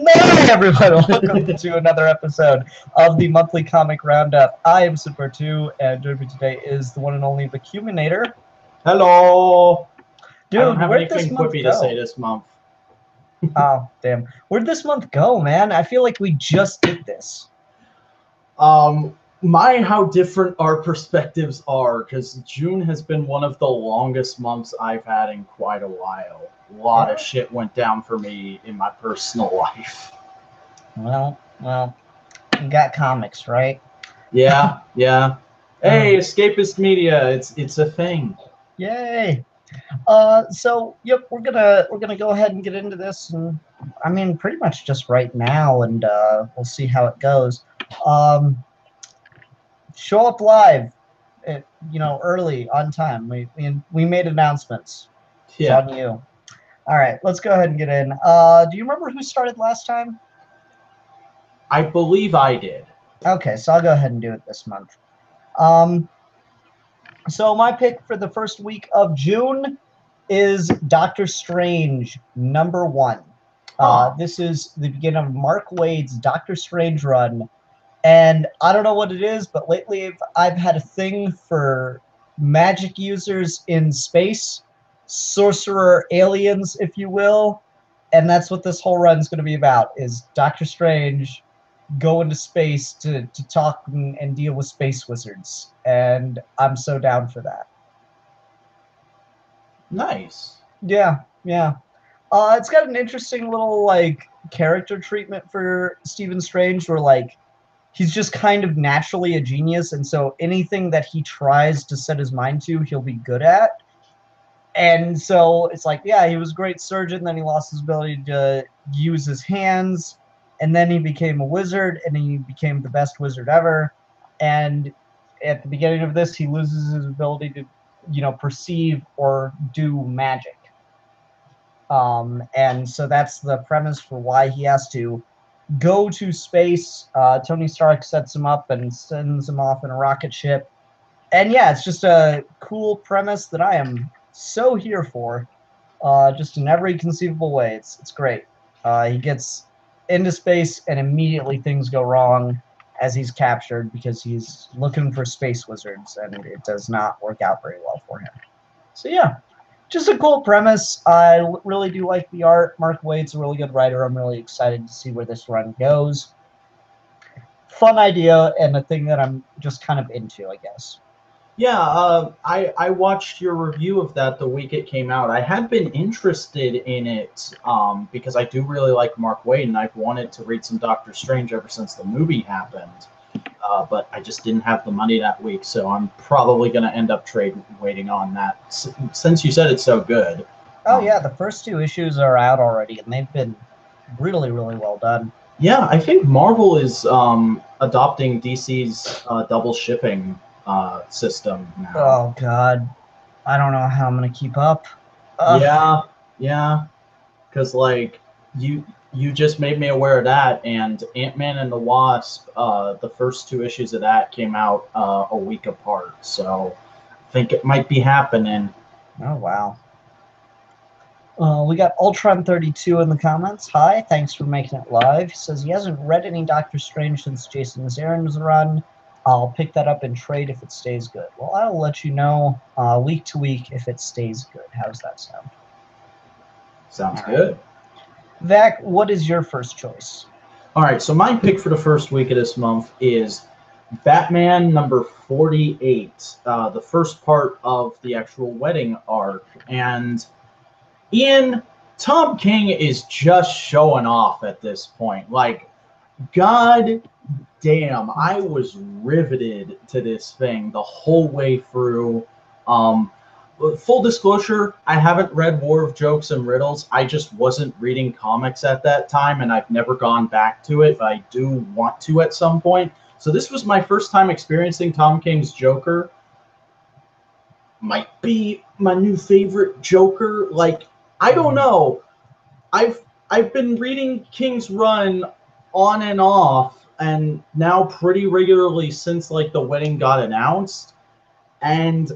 Hey everyone, welcome to another episode of the monthly comic roundup. I am Sydpart2 and joining me today is the one and only Vacuuminator. Hello. Dude, I don't have where'd this anything month quippy go? to say this month. Oh, damn. Where'd this month go, man? I feel like we just did this. How different our perspectives are, because June has been one of the longest months I've had in quite a while. A lot of shit went down for me in my personal life. Well, we got comics, right? Yeah. Hey, escapist media, it's a thing. Yay! So yep, we're gonna go ahead and get into this, and I mean pretty much just right now, and we'll see how it goes. Show up live, early on time. We made announcements. It's Yeah. on you. All right, let's go ahead and get in. Do you remember who started last time? I believe I did. Okay, so I'll go ahead and do it this month. So my pick for the first week of June is Doctor Strange #1. This is the beginning of Mark Waid's Doctor Strange run. And I don't know what it is, but lately I've had a thing for magic users in space, sorcerer aliens, if you will. And that's what this whole run is going to be about, is Doctor Strange go into space to talk and deal with space wizards. And I'm so down for that. Nice. Yeah. It's got an interesting little, character treatment for Stephen Strange, where, he's just kind of naturally a genius, and so anything that he tries to set his mind to, he'll be good at. And so it's like, yeah, he was a great surgeon, then he lost his ability to use his hands, and then he became a wizard, and he became the best wizard ever. And at the beginning of this, he loses his ability to, perceive or do magic. And so that's the premise for why he has to go to space. Tony Stark sets him up and sends him off in a rocket ship. And yeah, it's just a cool premise that I am so here for, just in every conceivable way. It's great. He gets into space and immediately things go wrong as he's captured because he's looking for space wizards, and it does not work out very well for him. So yeah, just a cool premise. I really do like the art. Mark Waid's a really good writer. I'm really excited to see where this run goes. Fun idea, and a thing that I'm just kind of into, I guess. Yeah, I watched your review of that the week it came out. I had been interested in it because I do really like Mark Waid, and I've wanted to read some Doctor Strange ever since the movie happened. But I just didn't have the money that week, so I'm probably going to end up waiting on that since you said it's so good. Oh yeah, the first 2 issues are out already, and they've been really, really well done. Yeah, I think Marvel is adopting DC's double shipping system now. Oh god, I don't know how I'm gonna keep up. Yeah, because you just made me aware of that, and Ant-Man and the Wasp, the first 2 issues of that came out a week apart, so I think it might be happening. Oh wow. We got Ultron32 in the comments. Hi, thanks for making it live. He says he hasn't read any Doctor Strange since Jason Aaron's run. I'll pick that up in trade if it stays good. Well, I'll let you know week to week if it stays good. How does that sound? Sounds good. Vac, what is your first choice? All right, so my pick for the first week of this month is Batman #48, the first part of the actual wedding arc. And Ian, Tom King is just showing off at this point. Like, god damn, I was riveted to this thing the whole way through. Full disclosure, I haven't read War of Jokes and Riddles. I just wasn't reading comics at that time, and I've never gone back to it, but I do want to at some point. So this was my first time experiencing Tom King's Joker. Might be my new favorite Joker. Like, I don't know. I've been reading King's run on and off, and now pretty regularly since like the wedding got announced. And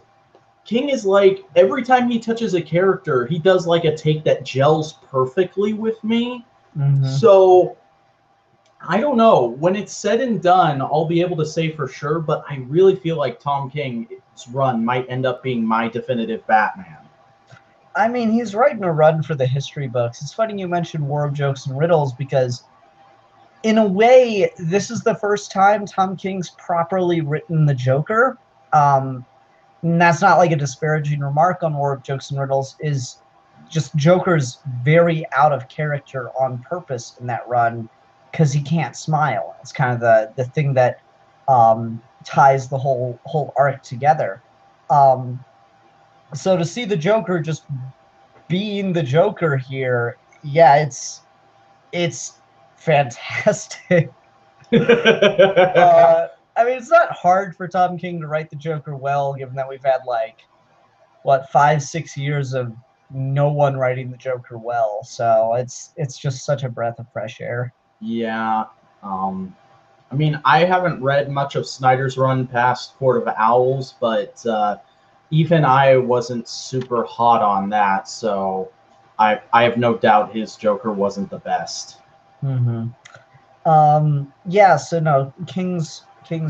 King is like, every time he touches a character, he does like a take that gels perfectly with me. So I don't know. When it's said and done, I'll be able to say for sure, but I really feel like Tom King's run might end up being my definitive Batman. I mean, he's writing a run for the history books. It's funny you mentioned War of Jokes and Riddles because, in a way, this is the first time Tom King's properly written the Joker. And that's not like a disparaging remark on War of Jokes and Riddles. Is just Joker's very out of character on purpose in that run because he can't smile. It's kind of the thing that ties the whole arc together. So to see the Joker just being the Joker here, yeah, it's fantastic. I mean, it's not hard for Tom King to write the Joker well, given that we've had like what 5-6 years of no one writing the Joker well. So it's just such a breath of fresh air. Yeah. I mean, I haven't read much of Snyder's run past Court of Owls, but even I wasn't super hot on that, so I have no doubt his Joker wasn't the best. Yeah, so no, King's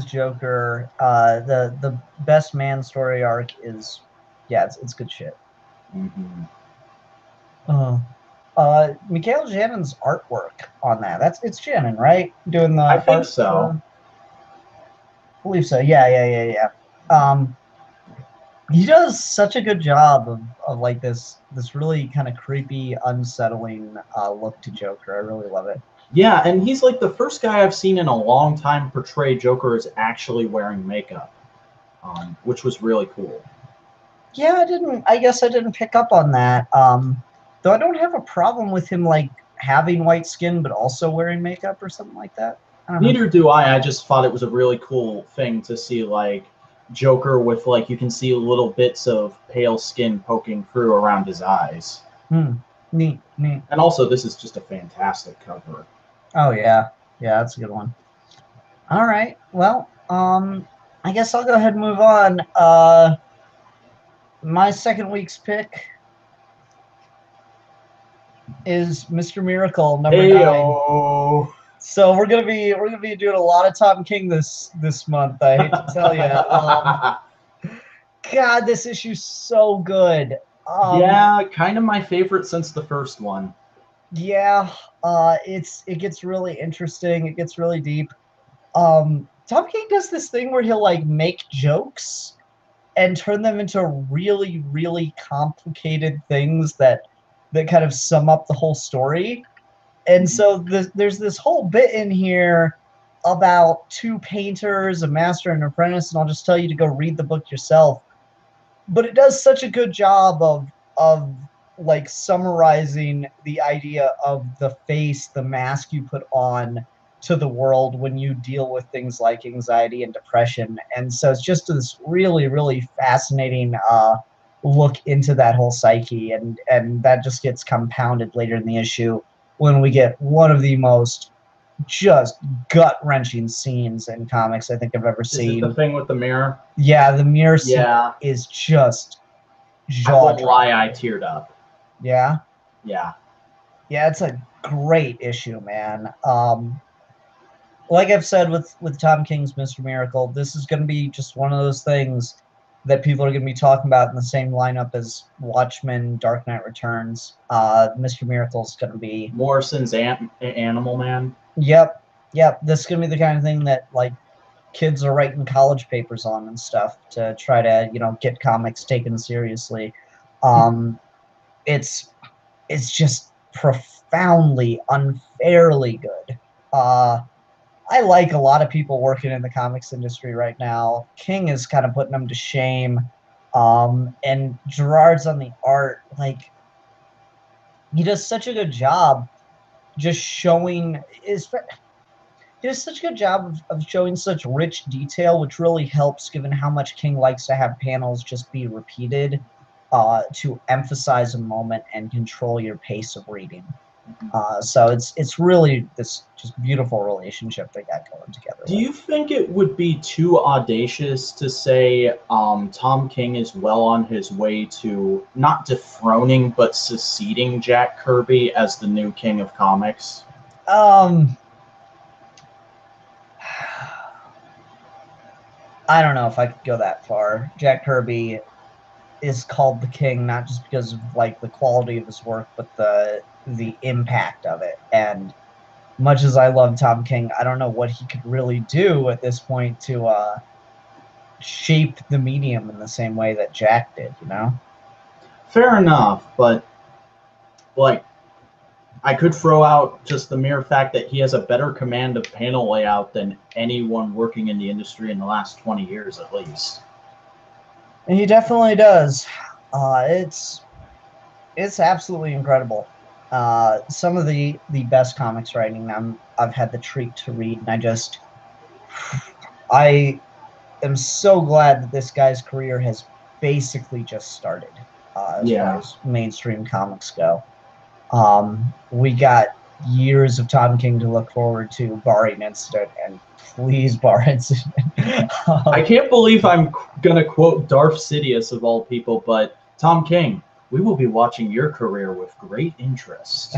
Joker, the best man story arc is, yeah, it's good shit. Mikhail Janon's artwork on that. It's Janon, right? Doing the I think so. I believe so. Yeah. He does such a good job of like this really kind of creepy, unsettling look to Joker. I really love it. Yeah, and he's like the first guy I've seen in a long time portray Joker as actually wearing makeup, which was really cool. Yeah, I guess I didn't pick up on that. Though I don't have a problem with him like having white skin but also wearing makeup or something like that. Neither do I. I just thought it was a really cool thing to see like Joker with like you can see little bits of pale skin poking through around his eyes. Neat. And also, this is just a fantastic cover. Oh yeah, that's a good one. All right, well, I guess I'll go ahead and move on. My second week's pick is Mr. Miracle number 9. So we're gonna be doing a lot of Tom King this month. I hate to tell you. God, this issue's so good. Yeah, kind of my favorite since the first one. Yeah, it gets really interesting. It gets really deep. Tom King does this thing where he'll like make jokes and turn them into really, really complicated things that kind of sum up the whole story. And so there's this whole bit in here about two painters, a master and an apprentice, and I'll just tell you to go read the book yourself. But it does such a good job of like summarizing the idea of the face, the mask you put on to the world when you deal with things like anxiety and depression. And so it's just this really, really fascinating look into that whole psyche, and that just gets compounded later in the issue when we get one of the most just gut-wrenching scenes in comics I think I've ever seen. Is it the thing with the mirror? Yeah, the mirror scene is just jaw-dropping. I won't lie, I teared up. Yeah? Yeah. Yeah, it's a great issue, man. Like I've said with Tom King's Mr. Miracle, this is going to be just one of those things that people are going to be talking about in the same lineup as Watchmen, Dark Knight Returns. Mr. Miracle's going to be Morrison's Animal Man. Yep. This is going to be the kind of thing that like kids are writing college papers on and stuff to try to get comics taken seriously. It's just profoundly, unfairly good. I like a lot of people working in the comics industry right now. King is kind of putting them to shame. And Gerard's on the art. Like, he does such a good job just showing he does such a good job of showing such rich detail, which really helps given how much King likes to have panels just be repeated to emphasize a moment and control your pace of reading. So it's really this just beautiful relationship they got going together. Do you think it would be too audacious to say Tom King is well on his way to not dethroning but succeeding Jack Kirby as the new king of comics? I don't know if I could go that far. Jack Kirby is called the king not just because of like the quality of his work, but the impact of it. And much as I love Tom King, I don't know what he could really do at this point to shape the medium in the same way that Jack did, you know? Fair enough, but like I could throw out just the mere fact that he has a better command of panel layout than anyone working in the industry in the last 20 years at least. And he definitely does. It's absolutely incredible. Some of the best comics writing I've had the treat to read, and I am so glad that this guy's career has basically just started as far as mainstream comics go. We got years of Tom King to look forward to, barring incident, and please bar incident. I can't believe I'm going to quote Darth Sidious of all people, but Tom King, we will be watching your career with great interest.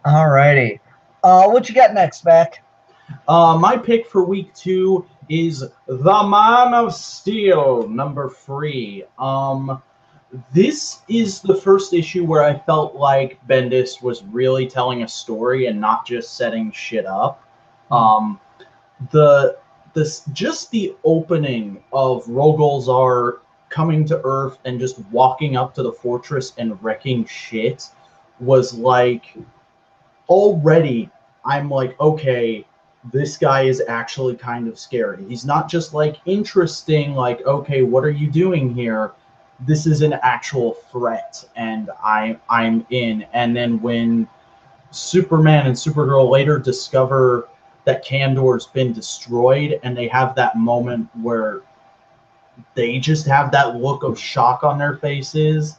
Alrighty. What you got next, Mac? My pick for week 2 is The Man of Steel, number 3. This is the first issue where I felt like Bendis was really telling a story and not just setting shit up. Just the opening of Rogolzar coming to Earth and just walking up to the fortress and wrecking shit was like, already I'm like, okay, this guy is actually kind of scary. He's not just like interesting, like, okay, what are you doing here? This is an actual threat, and I'm in. And then when Superman and Supergirl later discover that Kandor's been destroyed, and they have that moment where they just have that look of shock on their faces,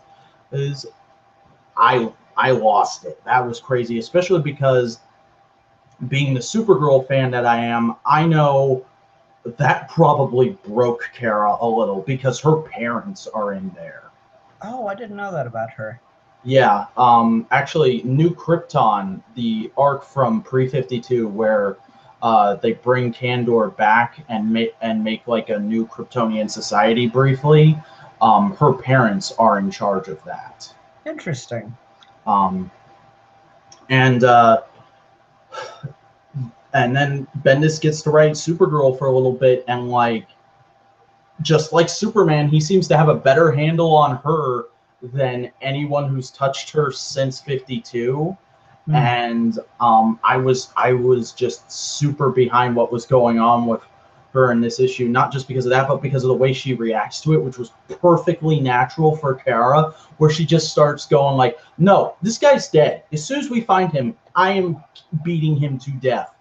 I lost it. That was crazy, especially because being the Supergirl fan that I am, I know that probably broke Kara a little because her parents are in there. Oh, I didn't know that about her. Yeah, actually, New Krypton, the arc from Pre-52, where they bring Kandor back and make like a new Kryptonian society briefly. Her parents are in charge of that. Interesting. And then Bendis gets to write Supergirl for a little bit, and like, just like Superman, he seems to have a better handle on her than anyone who's touched her since 52. And I was just super behind what was going on with her in this issue, not just because of that, but because of the way she reacts to it, which was perfectly natural for Kara, where she just starts going like, no, this guy's dead. As soon as we find him, I am beating him to death.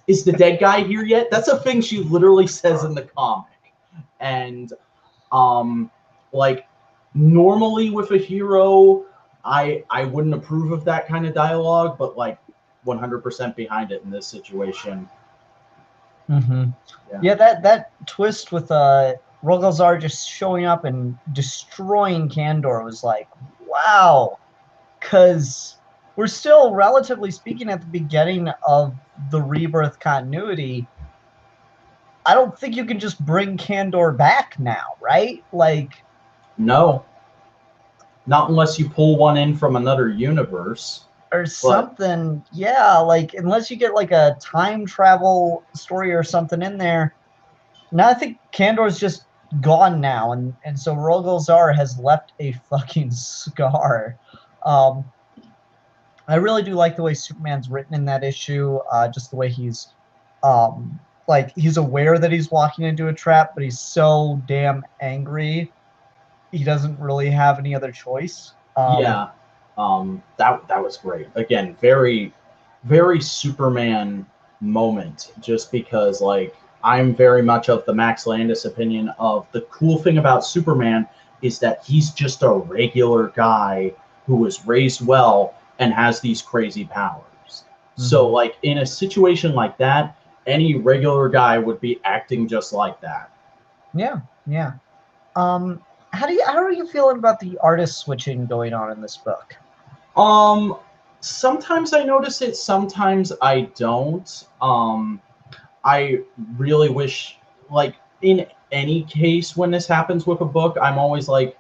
Is the dead guy here yet? That's a thing she literally says in the comic. And like, normally with a hero, I wouldn't approve of that kind of dialogue, but like 100% behind it in this situation. Yeah, that twist with Rogolzar just showing up and destroying Kandor was like, wow, because we're still, relatively speaking, at the beginning of the Rebirth continuity. I don't think you can just bring Kandor back now, right? Like, no, not unless you pull one in from another universe or something. Yeah, like, unless you get like a time travel story or something in there. Now I think Kandor's just gone now, and so Rogolzar has left a fucking scar. I really do like the way Superman's written in that issue. Just the way he's like, he's aware that he's walking into a trap, but he's so damn angry he doesn't really have any other choice. That was great. Again, very, very Superman moment, just because like, I'm very much of the Max Landis opinion of the cool thing about Superman is that he's just a regular guy who was raised well and has these crazy powers. So, like, in a situation like that, any regular guy would be acting just like that. Yeah, yeah. How are you feeling about the artist switching going on in this book? Sometimes I notice it, sometimes I don't. I really wish, like, in any case when this happens with a book, I'm always like,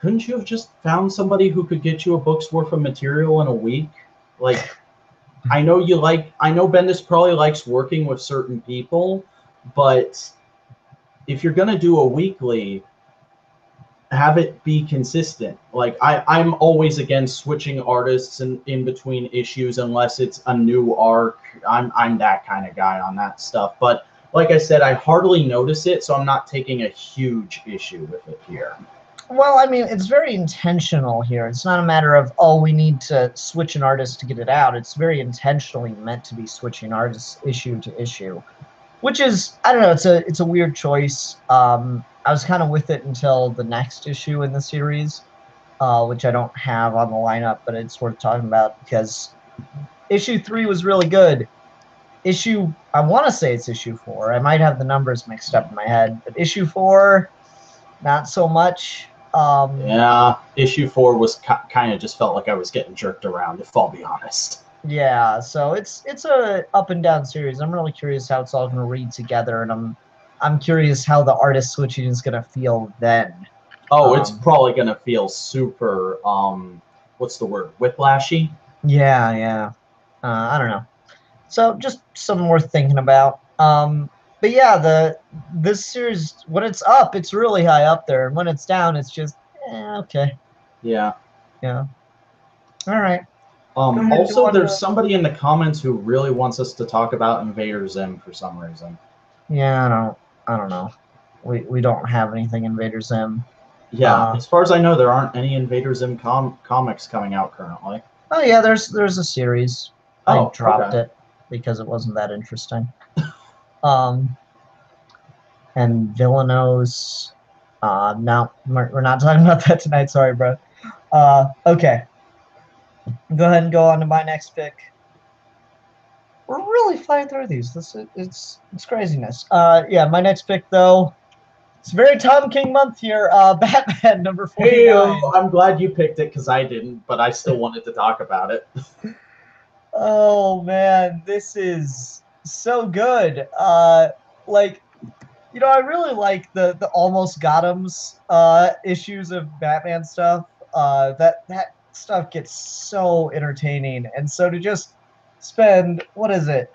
couldn't you have just found somebody who could get you a book's worth of material in a week? Like, I know Bendis probably likes working with certain people, but if you're gonna do a weekly, have it be consistent. Like, I'm always against switching artists in between issues unless it's a new arc. I'm that kind of guy on that stuff. But like I said, I hardly notice it, so I'm not taking a huge issue with it here. Well, I mean, it's very intentional here. It's not a matter of, oh, we need to switch an artist to get it out. It's very intentionally meant to be switching artists issue to issue, which is, I don't know, it's a weird choice. I was kind of with it until the next issue in the series, which I don't have on the lineup, but it's worth talking about because issue 3 was really good. I want to say it's issue 4. I might have the numbers mixed up in my head, but issue 4, not so much. Yeah, issue 4 was kind of just felt like I was getting jerked around, if I'll be honest. Yeah, so it's a up and down series. I'm really curious how it's all going to read together, and I'm curious how the artist switching is going to feel then. Oh, it's probably going to feel super, what's the word, whiplashy? Yeah, yeah. I don't know. So just something worth thinking about. But yeah, this series, when it's up, it's really high up there, and when it's down, it's just okay. Yeah. Yeah. All right. Also, there's somebody in the comments who really wants us to talk about Invader Zim for some reason. Yeah, I don't know. We don't have anything Invader Zim. Yeah, as far as I know, there aren't any Invader Zim comics coming out currently. Oh yeah, there's a series. Oh, I dropped it because it wasn't that interesting. And Villanos. No, we're not talking about that tonight. Sorry, bro. Okay. Go ahead and go on to my next pick. We're really flying through these. It's craziness. Yeah, my next pick though. It's very Tom King month here. Batman number 49. Hey, I'm glad you picked it because I didn't, but I still wanted to talk about it. Oh man, this is so good. Like, you know, I really like the Almost Gotham's issues of Batman stuff. That stuff gets so entertaining, and so to just spend, what is it?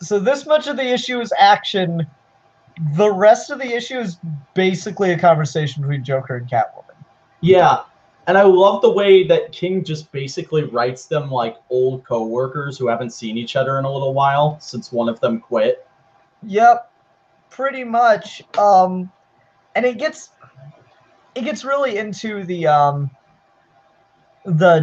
So this much of the issue is action. The rest of the issue is basically a conversation between Joker and Catwoman. Yeah, and I love the way that King just basically writes them like old co-workers who haven't seen each other in a little while since one of them quit. Yep, pretty much. And it gets really into the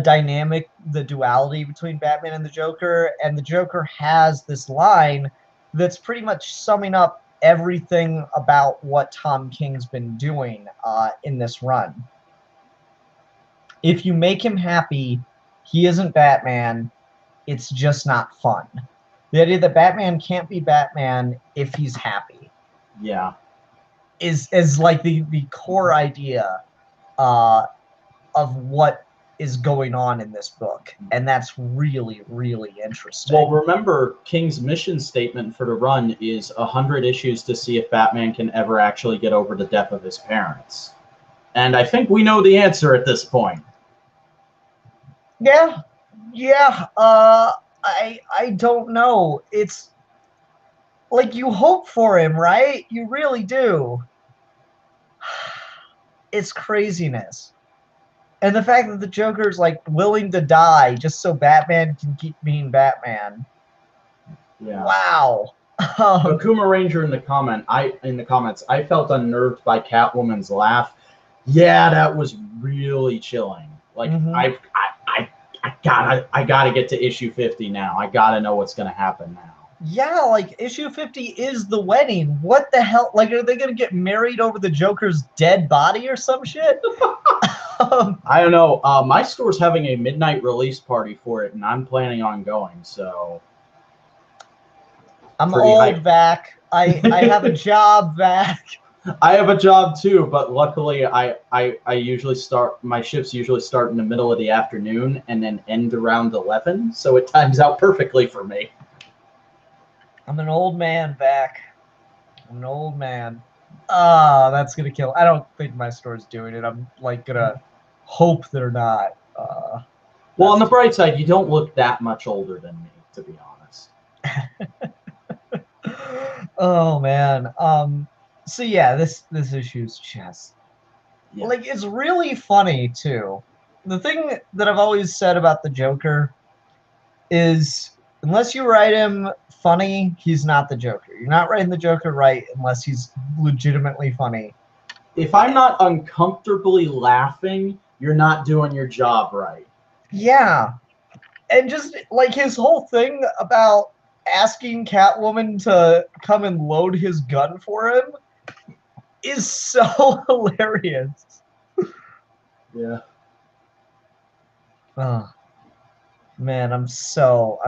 dynamic, the duality between Batman and the Joker, and the Joker has this line that's pretty much summing up everything about what Tom King's been doing in this run. If you make him happy, he isn't Batman. It's just not fun. The idea that Batman can't be Batman if he's happy. Yeah. Is like the core idea of what is going on in this book, and that's really, really interesting. Well, remember, King's mission statement for the run is 100 issues to see if Batman can ever actually get over the death of his parents. And I think we know the answer at this point. Yeah. I don't know. It's like you hope for him, right? You really do. It's craziness. And the fact that the Joker's like willing to die just so Batman can keep being Batman. Yeah. Wow. Akuma Ranger in the comments, I felt unnerved by Catwoman's laugh. Yeah, that was really chilling. Like I gotta get to issue 50 now. I gotta know what's gonna happen now. Yeah, like issue 50 is the wedding. What the hell? Like, are they gonna get married over the Joker's dead body or some shit? I don't know. My store's having a midnight release party for it, and I'm planning on going. So I'm pretty old, hyped. Vac. I have a job, Vac. I have a job too, but luckily I usually start my shifts usually start in the middle of the afternoon and then end around 11, so it times out perfectly for me. I'm an old man, Vac. I'm an old man. Ah, that's gonna kill. I don't think my store's doing it. I'm like gonna hope they're not. Well, on the bright side, you don't look that much older than me, to be honest. Oh man. So yeah, this issue's just Yeah. like it's really funny too. The thing that I've always said about the Joker is unless you write him funny, he's not the Joker. You're not writing the Joker right unless he's legitimately funny. If I'm not uncomfortably laughing, you're not doing your job right. Yeah. And just like his whole thing about asking Catwoman to come and load his gun for him is so hilarious. Yeah. Oh, man, I'm so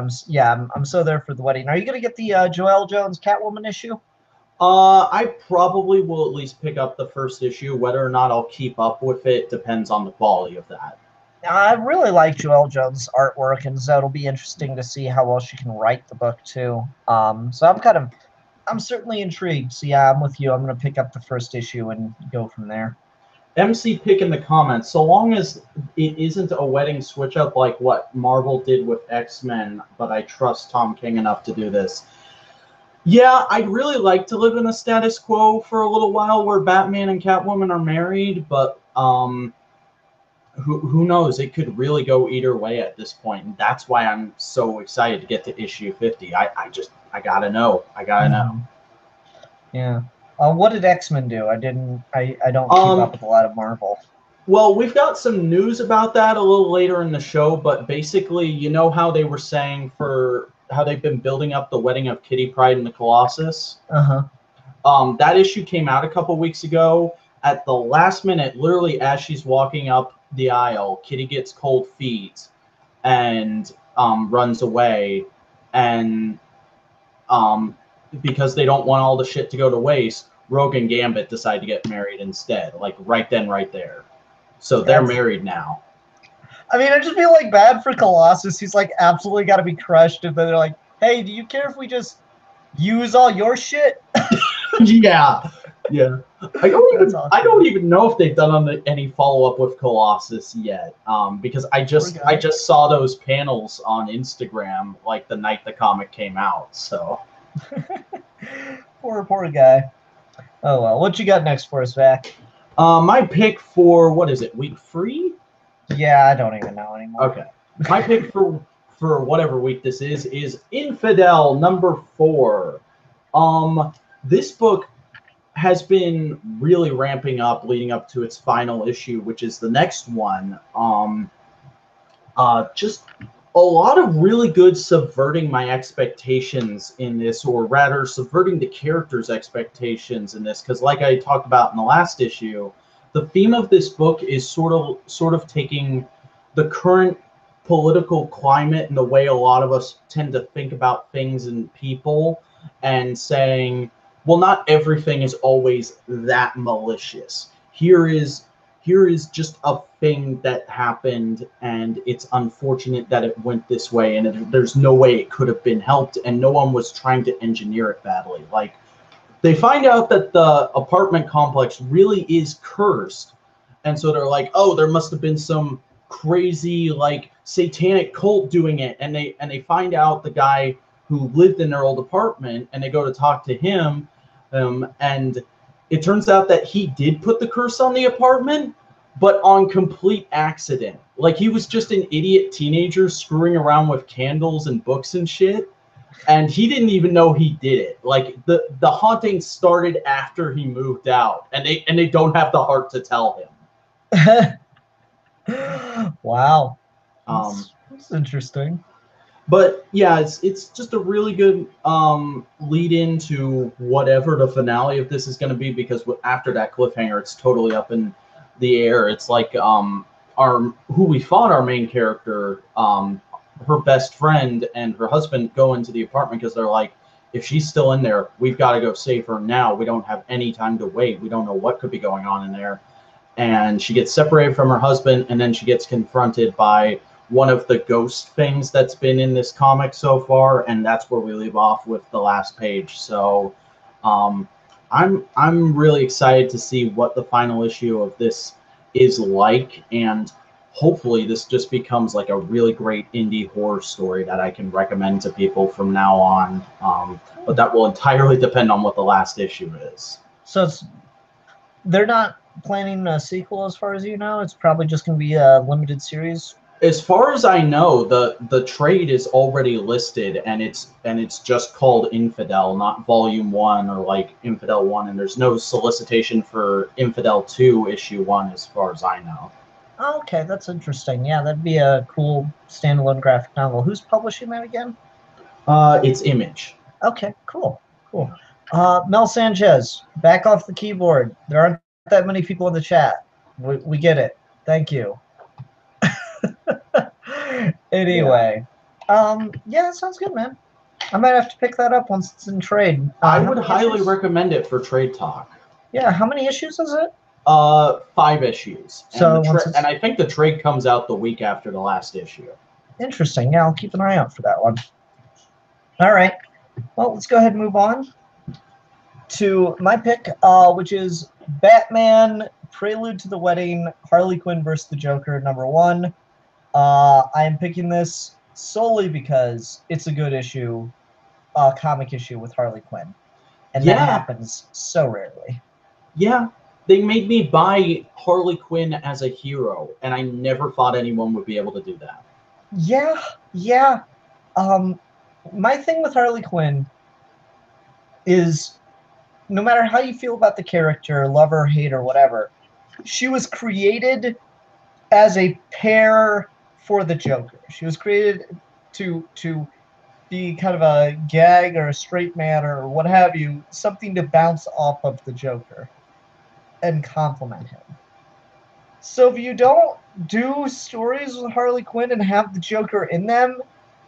there for the wedding. Are you gonna get the Joelle Jones Catwoman issue? I probably will at least pick up the first issue. Whether or not I'll keep up with it depends on the quality of that. I really like Joelle Jones' artwork, and so it'll be interesting to see how well she can write the book too. So I'm certainly intrigued. So yeah, I'm with you. I'm gonna pick up the first issue and go from there. MC Pick in the comments, so long as it isn't a wedding switch up like what Marvel did with X-Men, but I trust Tom King enough to do this. Yeah, I'd really like to live in a status quo for a little while where Batman and Catwoman are married, but who knows? It could really go either way at this point, and that's why I'm so excited to get to issue 50. I gotta know. I gotta know. Yeah. What did X-Men do? I don't keep up with a lot of Marvel. Well, we've got some news about that a little later in the show, but basically, you know how they were saying for how they've been building up the wedding of Kitty Pryde and the Colossus? That issue came out a couple weeks ago. At the last minute, literally as she's walking up the aisle, Kitty gets cold feet and runs away. And because they don't want all the shit to go to waste, Rogue and Gambit decide to get married instead, like right then, right there. So they're married now. I mean, I just feel like bad for Colossus. He's like absolutely got to be crushed, and then they're like, "Hey, do you care if we just use all your shit?" Yeah. I don't even know if they've done any follow up with Colossus yet. Because I just saw those panels on Instagram like the night the comic came out. So poor guy. Oh well, what you got next for us, Vac? My pick for what is it? Week 3? Yeah, I don't even know anymore. Okay. My pick for whatever week this is Infidel number 4. This book has been really ramping up leading up to its final issue, which is the next one. Just a lot of really good subverting my expectations in this, or rather subverting the characters' expectations in this, because like I talked about in the last issue, the theme of this book is sort of taking the current political climate and the way a lot of us tend to think about things and people and saying, well, not everything is always that malicious. Here is just a thing that happened, and it's unfortunate that it went this way, and there's no way it could have been helped, and no one was trying to engineer it badly. Like, they find out that the apartment complex really is cursed, and so they're like, oh, there must have been some crazy, like, satanic cult doing it, and they find out the guy who lived in their old apartment, and they go to talk to him, and it turns out that he did put the curse on the apartment, but on complete accident. Like, he was just an idiot teenager screwing around with candles and books and shit, and he didn't even know he did it. Like, the haunting started after he moved out, and they don't have the heart to tell him. Wow. That's interesting. But yeah, it's just a really good lead into whatever the finale of this is going to be, because after that cliffhanger, it's totally up in the air. It's like our who we fought, our main character, her best friend and her husband go into the apartment because they're like, if she's still in there, we've got to go save her now. We don't have any time to wait. We don't know what could be going on in there. And she gets separated from her husband, and then she gets confronted by one of the ghost things that's been in this comic so far, and that's where we leave off with the last page. So um, I'm really excited to see what the final issue of this is like, and hopefully this just becomes like a really great indie horror story that I can recommend to people from now on. But that will entirely depend on what the last issue is. So they're not planning a sequel, as far as you know. It's probably just going to be a limited series. As far as I know, the trade is already listed, and it's just called Infidel, not Volume 1 or like Infidel 1, and there's no solicitation for Infidel 2 issue 1 as far as I know. Oh, okay, that's interesting. Yeah, that'd be a cool standalone graphic novel. Who's publishing that again? It's Image. Okay, cool. Mel Sanchez, back off the keyboard. There aren't that many people in the chat. We get it. Thank you. Anyway, yeah, that sounds good, man. I might have to pick that up once it's in trade. I would highly recommend it for Trade Talk. Yeah, how many issues is it? 5 issues. So and I think the trade comes out the week after the last issue. Interesting. Yeah, I'll keep an eye out for that one. All right. Well, let's go ahead and move on to my pick, which is Batman Prelude to the Wedding, Harley Quinn versus the Joker, #1. I am picking this solely because it's a good issue, comic issue with Harley Quinn. And that happens so rarely. Yeah. They made me buy Harley Quinn as a hero, and I never thought anyone would be able to do that. Yeah. My thing with Harley Quinn is, no matter how you feel about the character, love or hate or whatever, she was created as a pair for the Joker. She was created to be kind of a gag or a straight man or what have you, something to bounce off of the Joker and compliment him. So if you don't do stories with Harley Quinn and have the Joker in them,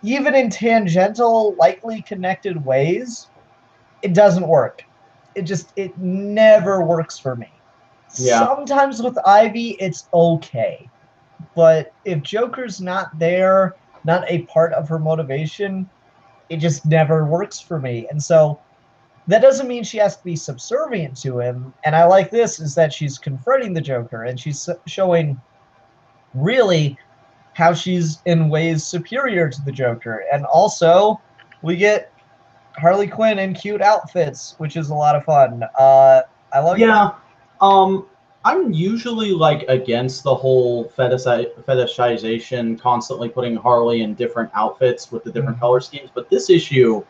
even in tangential, lightly connected ways, it doesn't work. It never works for me. Yeah. Sometimes with Ivy, it's okay. But if Joker's not there, not a part of her motivation, it just never works for me. And so that doesn't mean she has to be subservient to him. And I like this, is that she's confronting the Joker, and she's showing really how she's in ways superior to the Joker. And also, we get Harley Quinn in cute outfits, which is a lot of fun. I love it. Yeah. I'm usually like against the whole fetishization, constantly putting Harley in different outfits with the different color schemes. But this issue,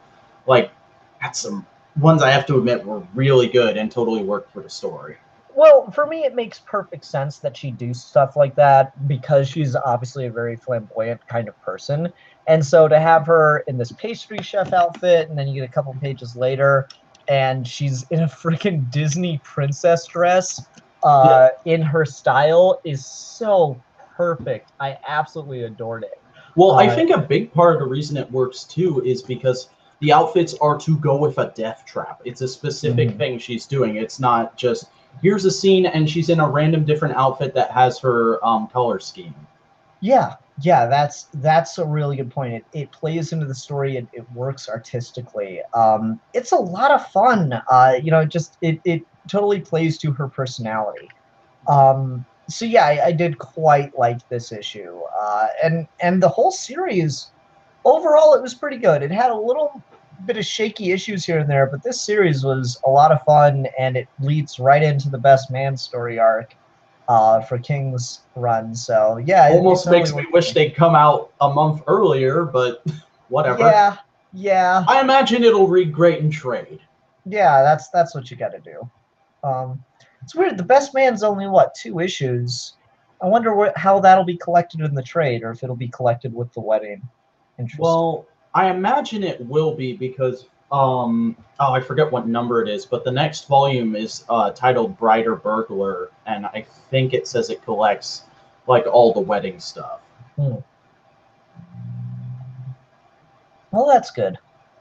like, had some ones I have to admit were really good and totally worked for the story. Well, for me, it makes perfect sense that she do stuff like that because she's obviously a very flamboyant kind of person. And so to have her in this pastry chef outfit, and then you get a couple pages later, and she's in a freaking Disney princess dress in her style is so perfect. I absolutely adored it. Well, I think a big part of the reason it works, too, is because the outfits are to go with a death trap. It's a specific thing she's doing. It's not just, here's a scene and she's in a random different outfit that has her color scheme. Yeah, that's a really good point. It plays into the story. It works artistically. It's a lot of fun. It totally plays to her personality. So yeah, I did quite like this issue. And the whole series, overall, it was pretty good. It had a little bit of shaky issues here and there, but this series was a lot of fun, and it leads right into the Best Man story arc for King's run. So yeah, almost makes me wish they'd come out a month earlier, but whatever. Yeah. I imagine it'll read great in trade. Yeah, that's what you got to do. It's weird. The Best Man's only 2 issues. I wonder how that'll be collected in the trade, or if it'll be collected with the wedding. Interesting. Well, I imagine it will be because I forget what number it is, but the next volume is titled Brighter Burglar, and I think it says it collects like all the wedding stuff. Hmm. Well, that's good.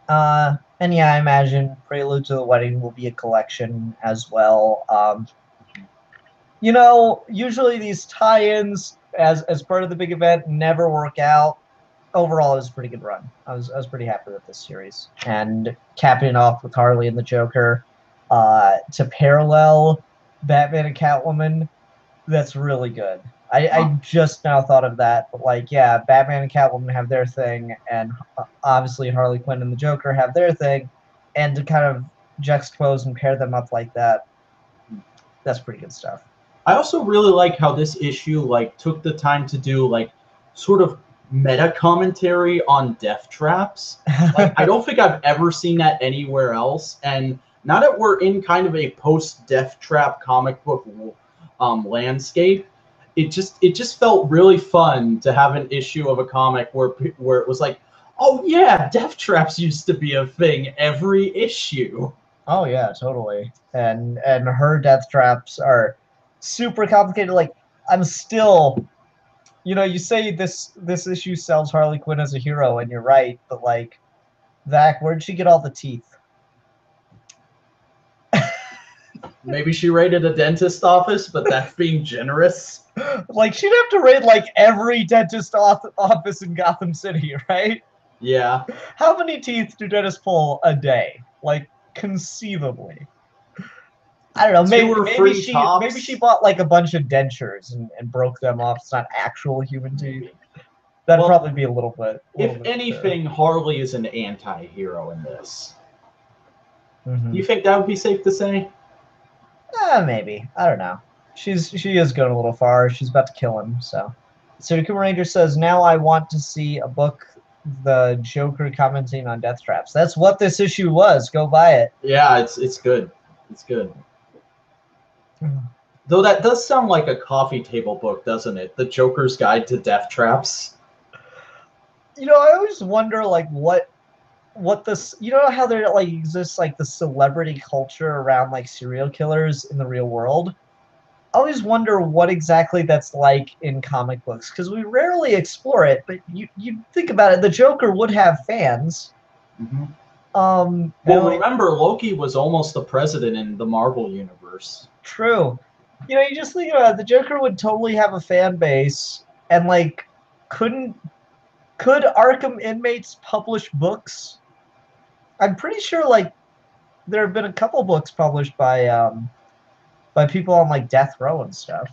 And yeah, I imagine Prelude to the Wedding will be a collection as well. You know, usually these tie-ins as part of the big event never work out. Overall, it was a pretty good run. I was pretty happy with this series, and capping it off with Harley and the Joker to parallel Batman and Catwoman. That's really good. I just now thought of that, but like, yeah, Batman and Catwoman have their thing, and obviously Harley Quinn and the Joker have their thing, and to kind of juxtapose and pair them up like that, that's pretty good stuff. I also really like how this issue like took the time to do like sort of meta commentary on death traps. Like I don't think I've ever seen that anywhere else. And now that we're in kind of a post death trap comic book landscape, it just felt really fun to have an issue of a comic where it was like, oh yeah, death traps used to be a thing every issue. Oh yeah, totally. And her death traps are super complicated. Like I'm still, you know, you say this issue sells Harley Quinn as a hero, and you're right, but like, Zach, where'd she get all the teeth? Maybe she raided a dentist office, but that's being generous. Like she'd have to raid like every dentist office in Gotham City, right? Yeah. How many teeth do dentists pull a day? Like conceivably. I don't know. Maybe she bought like a bunch of dentures and broke them off. It's not actual human teeth. That'd probably be a little bit. If anything, Harley is an anti-hero in this. Mm-hmm. You think that would be safe to say? Maybe. I don't know. She is going a little far. She's about to kill him. So Kuma Ranger says, now I want to see a book, the Joker commenting on death traps. That's what this issue was. Go buy it. Yeah, it's good. It's good. Though that does sound like a coffee table book, doesn't it? The Joker's Guide to Death Traps. You know, I always wonder, like, what this, you know how there like exists like the celebrity culture around like serial killers in the real world. I always wonder what exactly that's like in comic books, because we rarely explore it. But you think about it, the Joker would have fans. Mm-hmm. Well, remember, Loki was almost the president in the Marvel universe. True. You know, you just think about it, the Joker would totally have a fan base, and like, could Arkham inmates publish books? I'm pretty sure like there have been a couple books published by people on like death row and stuff.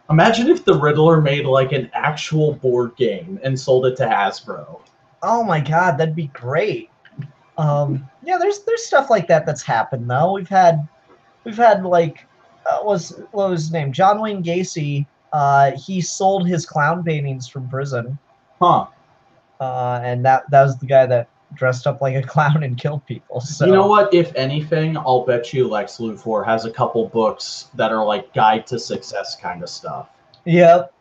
Imagine if the Riddler made like an actual board game and sold it to Hasbro. Oh my god, that'd be great. Yeah, there's stuff like that that's happened though. We've had like what was his name? John Wayne Gacy. He sold his clown paintings from prison. Huh. And that was the guy that dressed up like a clown and killed people. So you know what? If anything, I'll bet you Lex Luthor has a couple books that are like guide to success kind of stuff. Yep,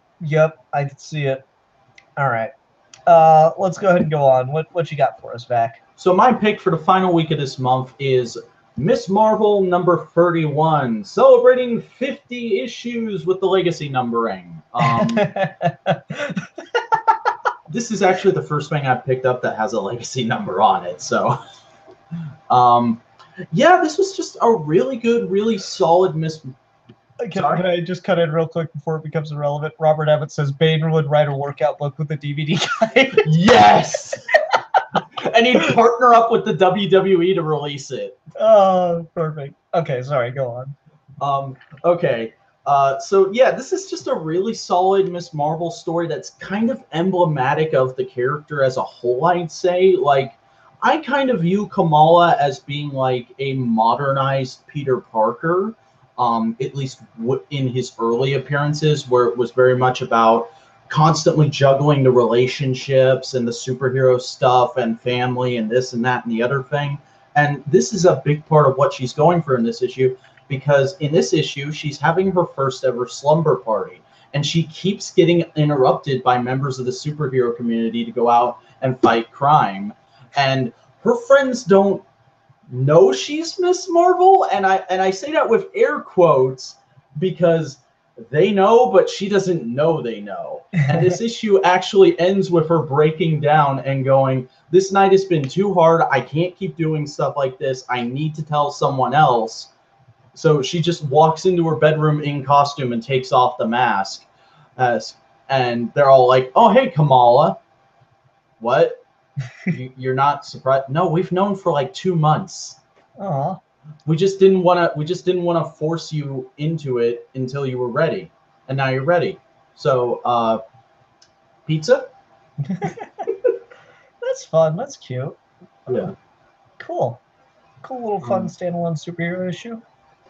I can see it. All right, let's go ahead and go on. What you got for us, Vac? So my pick for the final week of this month is Miss Marvel number 31, celebrating 50 issues with the legacy numbering. This is actually the first thing I've picked up that has a legacy number on it. So, yeah, this was just a really good, really solid Miss. Can I just cut in real quick before it becomes irrelevant? Robert Abbott says Bane would write a workout book with a DVD guide. Yes! And he'd partner up with the WWE to release it. Oh, perfect. Okay, sorry, go on. Okay. So yeah, this is just a really solid Miss Marvel story that's kind of emblematic of the character as a whole, I'd say. Like, I kind of view Kamala as being like a modernized Peter Parker, at least in his early appearances, where it was very much about constantly juggling the relationships and the superhero stuff and family and this and that and the other thing. And this is a big part of what she's going for in this issue. Because in this issue, she's having her first ever slumber party. and she keeps getting interrupted by members of the superhero community to go out and fight crime. And her friends don't know she's Miss Marvel, and I say that with air quotes because they know, but she doesn't know they know. And this issue actually ends with her breaking down and going, "This night has been too hard. I can't keep doing stuff like this. I need to tell someone else." So she just walks into her bedroom in costume and takes off the mask. And they're all like, "Oh, hey, Kamala. What? You're not surprised?" "No, we've known for like 2 months. Aw. We just didn't want to force you into it until you were ready, and now you're ready. So, pizza?" That's fun. That's cute. Yeah. Cool. Cool little fun standalone superhero issue.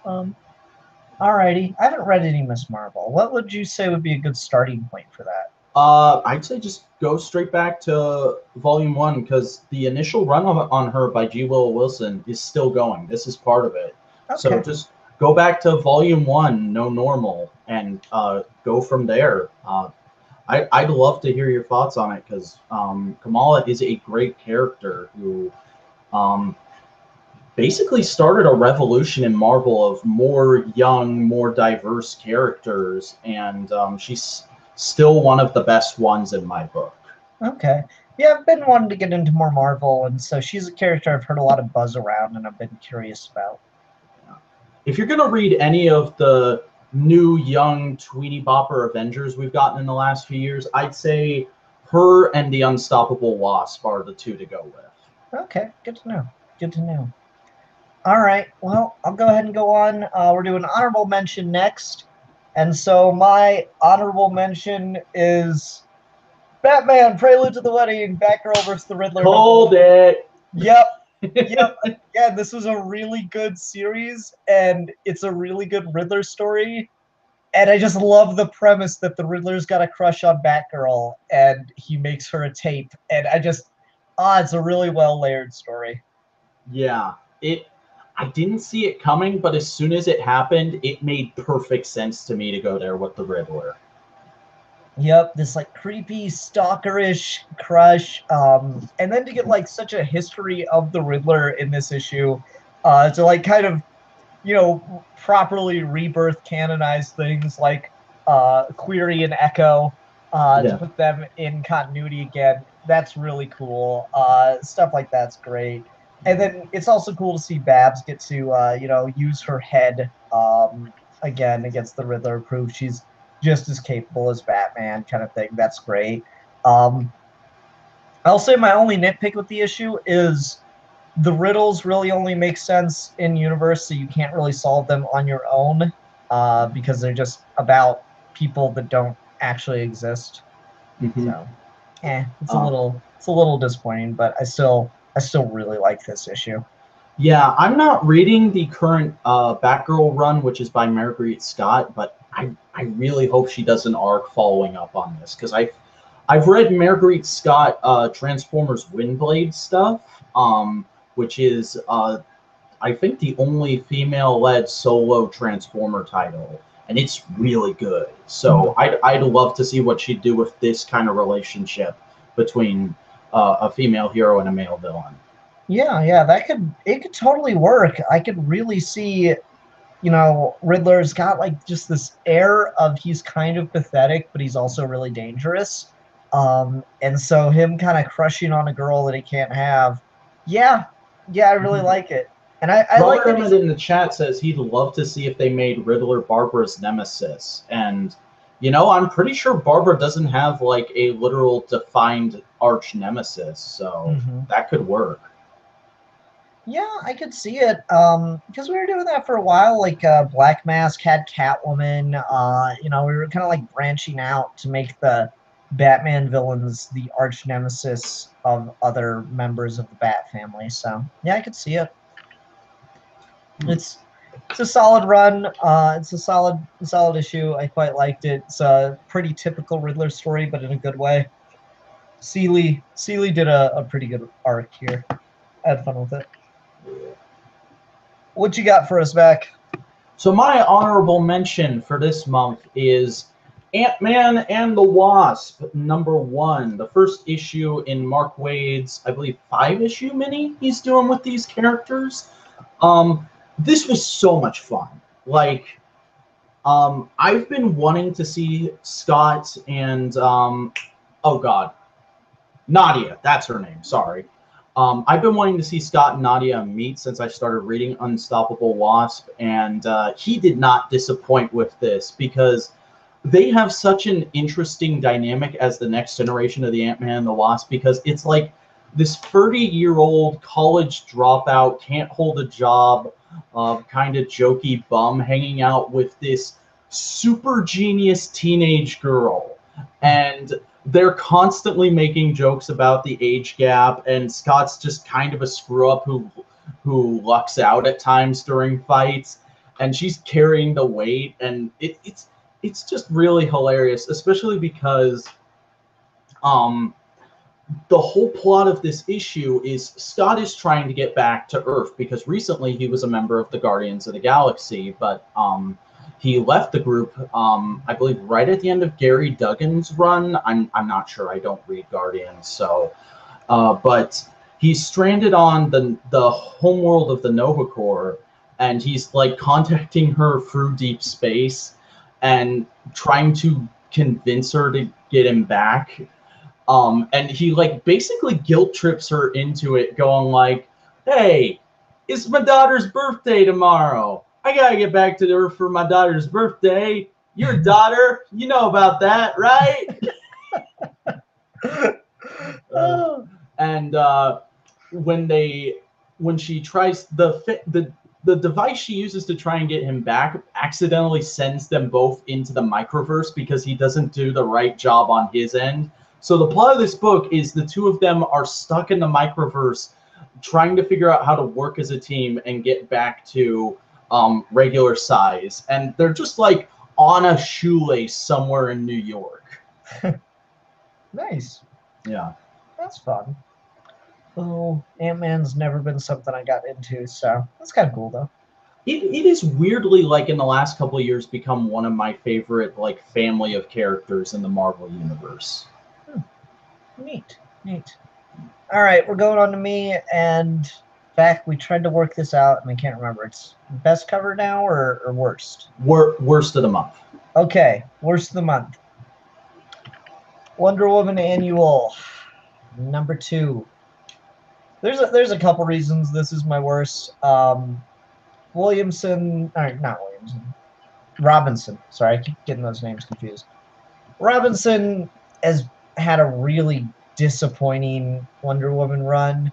Alrighty. I haven't read any Miss Marvel. What would you say would be a good starting point for that? I'd say just go straight back to Volume 1 because the initial run on her by G. Willow Wilson is still going. This is part of it. Okay. So just go back to Volume 1, No Normal, and go from there. I'd love to hear your thoughts on it because Kamala is a great character who basically started a revolution in Marvel of more young, more diverse characters, and she's still one of the best ones in my book. Okay. Yeah, I've been wanting to get into more Marvel, and so she's a character I've heard a lot of buzz around and I've been curious about. If you're going to read any of the new, young, tweety bopper Avengers we've gotten in the last few years, I'd say her and the Unstoppable Wasp are the two to go with. Okay, good to know. Good to know. All right, well, I'll go ahead and go on. We're doing honorable mention next. And so my honorable mention is Batman, Prelude to the Wedding, Batgirl versus the Riddler. Called it. Yep. Yep. Again, this was a really good series, and it's a really good Riddler story. And I just love the premise that the Riddler's got a crush on Batgirl, and he makes her a tape. And it's a really well-layered story. Yeah, I didn't see it coming, but as soon as it happened, it made perfect sense to me to go there with the Riddler. Yep, this like creepy stalkerish crush, and then to get like such a history of the Riddler in this issue, to like kind of, properly rebirth canonize things like Query and Echo, to put them in continuity again. That's really cool. Stuff like that's great. And then it's also cool to see Babs get to use her head again against the Riddler, prove she's just as capable as Batman, kind of thing. That's great. I'll say my only nitpick with the issue is the riddles really only make sense in universe, so you can't really solve them on your own because they're just about people that don't actually exist. Mm-hmm. So, it's a little disappointing, but I still really like this issue. Yeah, I'm not reading the current Batgirl run, which is by Marguerite Scott, but I really hope she does an arc following up on this because I've read Marguerite Scott Transformers Windblade stuff, which is I think the only female-led solo Transformer title, and it's really good. So I'd love to see what she'd do with this kind of relationship between a female hero and a male villain. Yeah, it could totally work. I could really see, Riddler's got like just this air of he's kind of pathetic, but he's also really dangerous. And so him kind of crushing on a girl that he can't have. Yeah, I really like it. And I like Robert in the chat says he'd love to see if they made Riddler Barbara's nemesis. And, I'm pretty sure Barbara doesn't have like a literal defined arch nemesis, so that could work. Yeah, I could see it. Because we were doing that for a while. Like Black Mask had Catwoman. We were kind of like branching out to make the Batman villains the arch nemesis of other members of the Bat family. So yeah, I could see it. It's a solid run. It's a solid issue. I quite liked it. It's a pretty typical Riddler story, but in a good way. Seeley did a pretty good arc here. I had fun with it. What you got for us, Mac? So my honorable mention for this month is Ant-Man and the Wasp, #1. The first issue in Mark Waid's, I believe, 5-issue mini he's doing with these characters. This was so much fun. Like, I've been wanting to see Scott and, oh god, Nadia, that's her name, sorry. I've been wanting to see Scott and Nadia meet since I started reading Unstoppable Wasp, and he did not disappoint with this, because they have such an interesting dynamic as the next generation of the Ant-Man and the Wasp, because it's like this 30-year-old college dropout, can't hold a job, kind of jokey bum hanging out with this super genius teenage girl. And they're constantly making jokes about the age gap, and Scott's just kind of a screw-up who lucks out at times during fights, and she's carrying the weight, and it's just really hilarious, especially because the whole plot of this issue is Scott is trying to get back to Earth, because recently he was a member of the Guardians of the Galaxy, but he left the group, I believe, right at the end of Gary Duggan's run. I'm not sure. I don't read Guardians, so but he's stranded on the homeworld of the Nova Corps, and he's like contacting her through deep space and trying to convince her to get him back. And he like basically guilt trips her into it, going like, "Hey, it's my daughter's birthday tomorrow. I gotta get back to her for my daughter's birthday. Your daughter, you know about that, right?" And when she tries the device she uses to try and get him back accidentally sends them both into the microverse, because he doesn't do the right job on his end. So the plot of this book is the two of them are stuck in the microverse trying to figure out how to work as a team and get back to regular size. And they're just like on a shoelace somewhere in New York. Nice. Yeah. That's fun. Oh, Ant-Man's never been something I got into, so that's kind of cool, though. It is weirdly, like, in the last couple of years, become one of my favorite, like, family of characters in the Marvel Universe. Neat. All right, we're going on to me, and in fact, we tried to work this out, and I can't remember. It's best cover now or worst? Worst of the month. Okay, worst of the month. Wonder Woman Annual, #2. There's a couple reasons this is my worst. Robinson. Sorry, I keep getting those names confused. Robinson has had a really disappointing Wonder Woman run,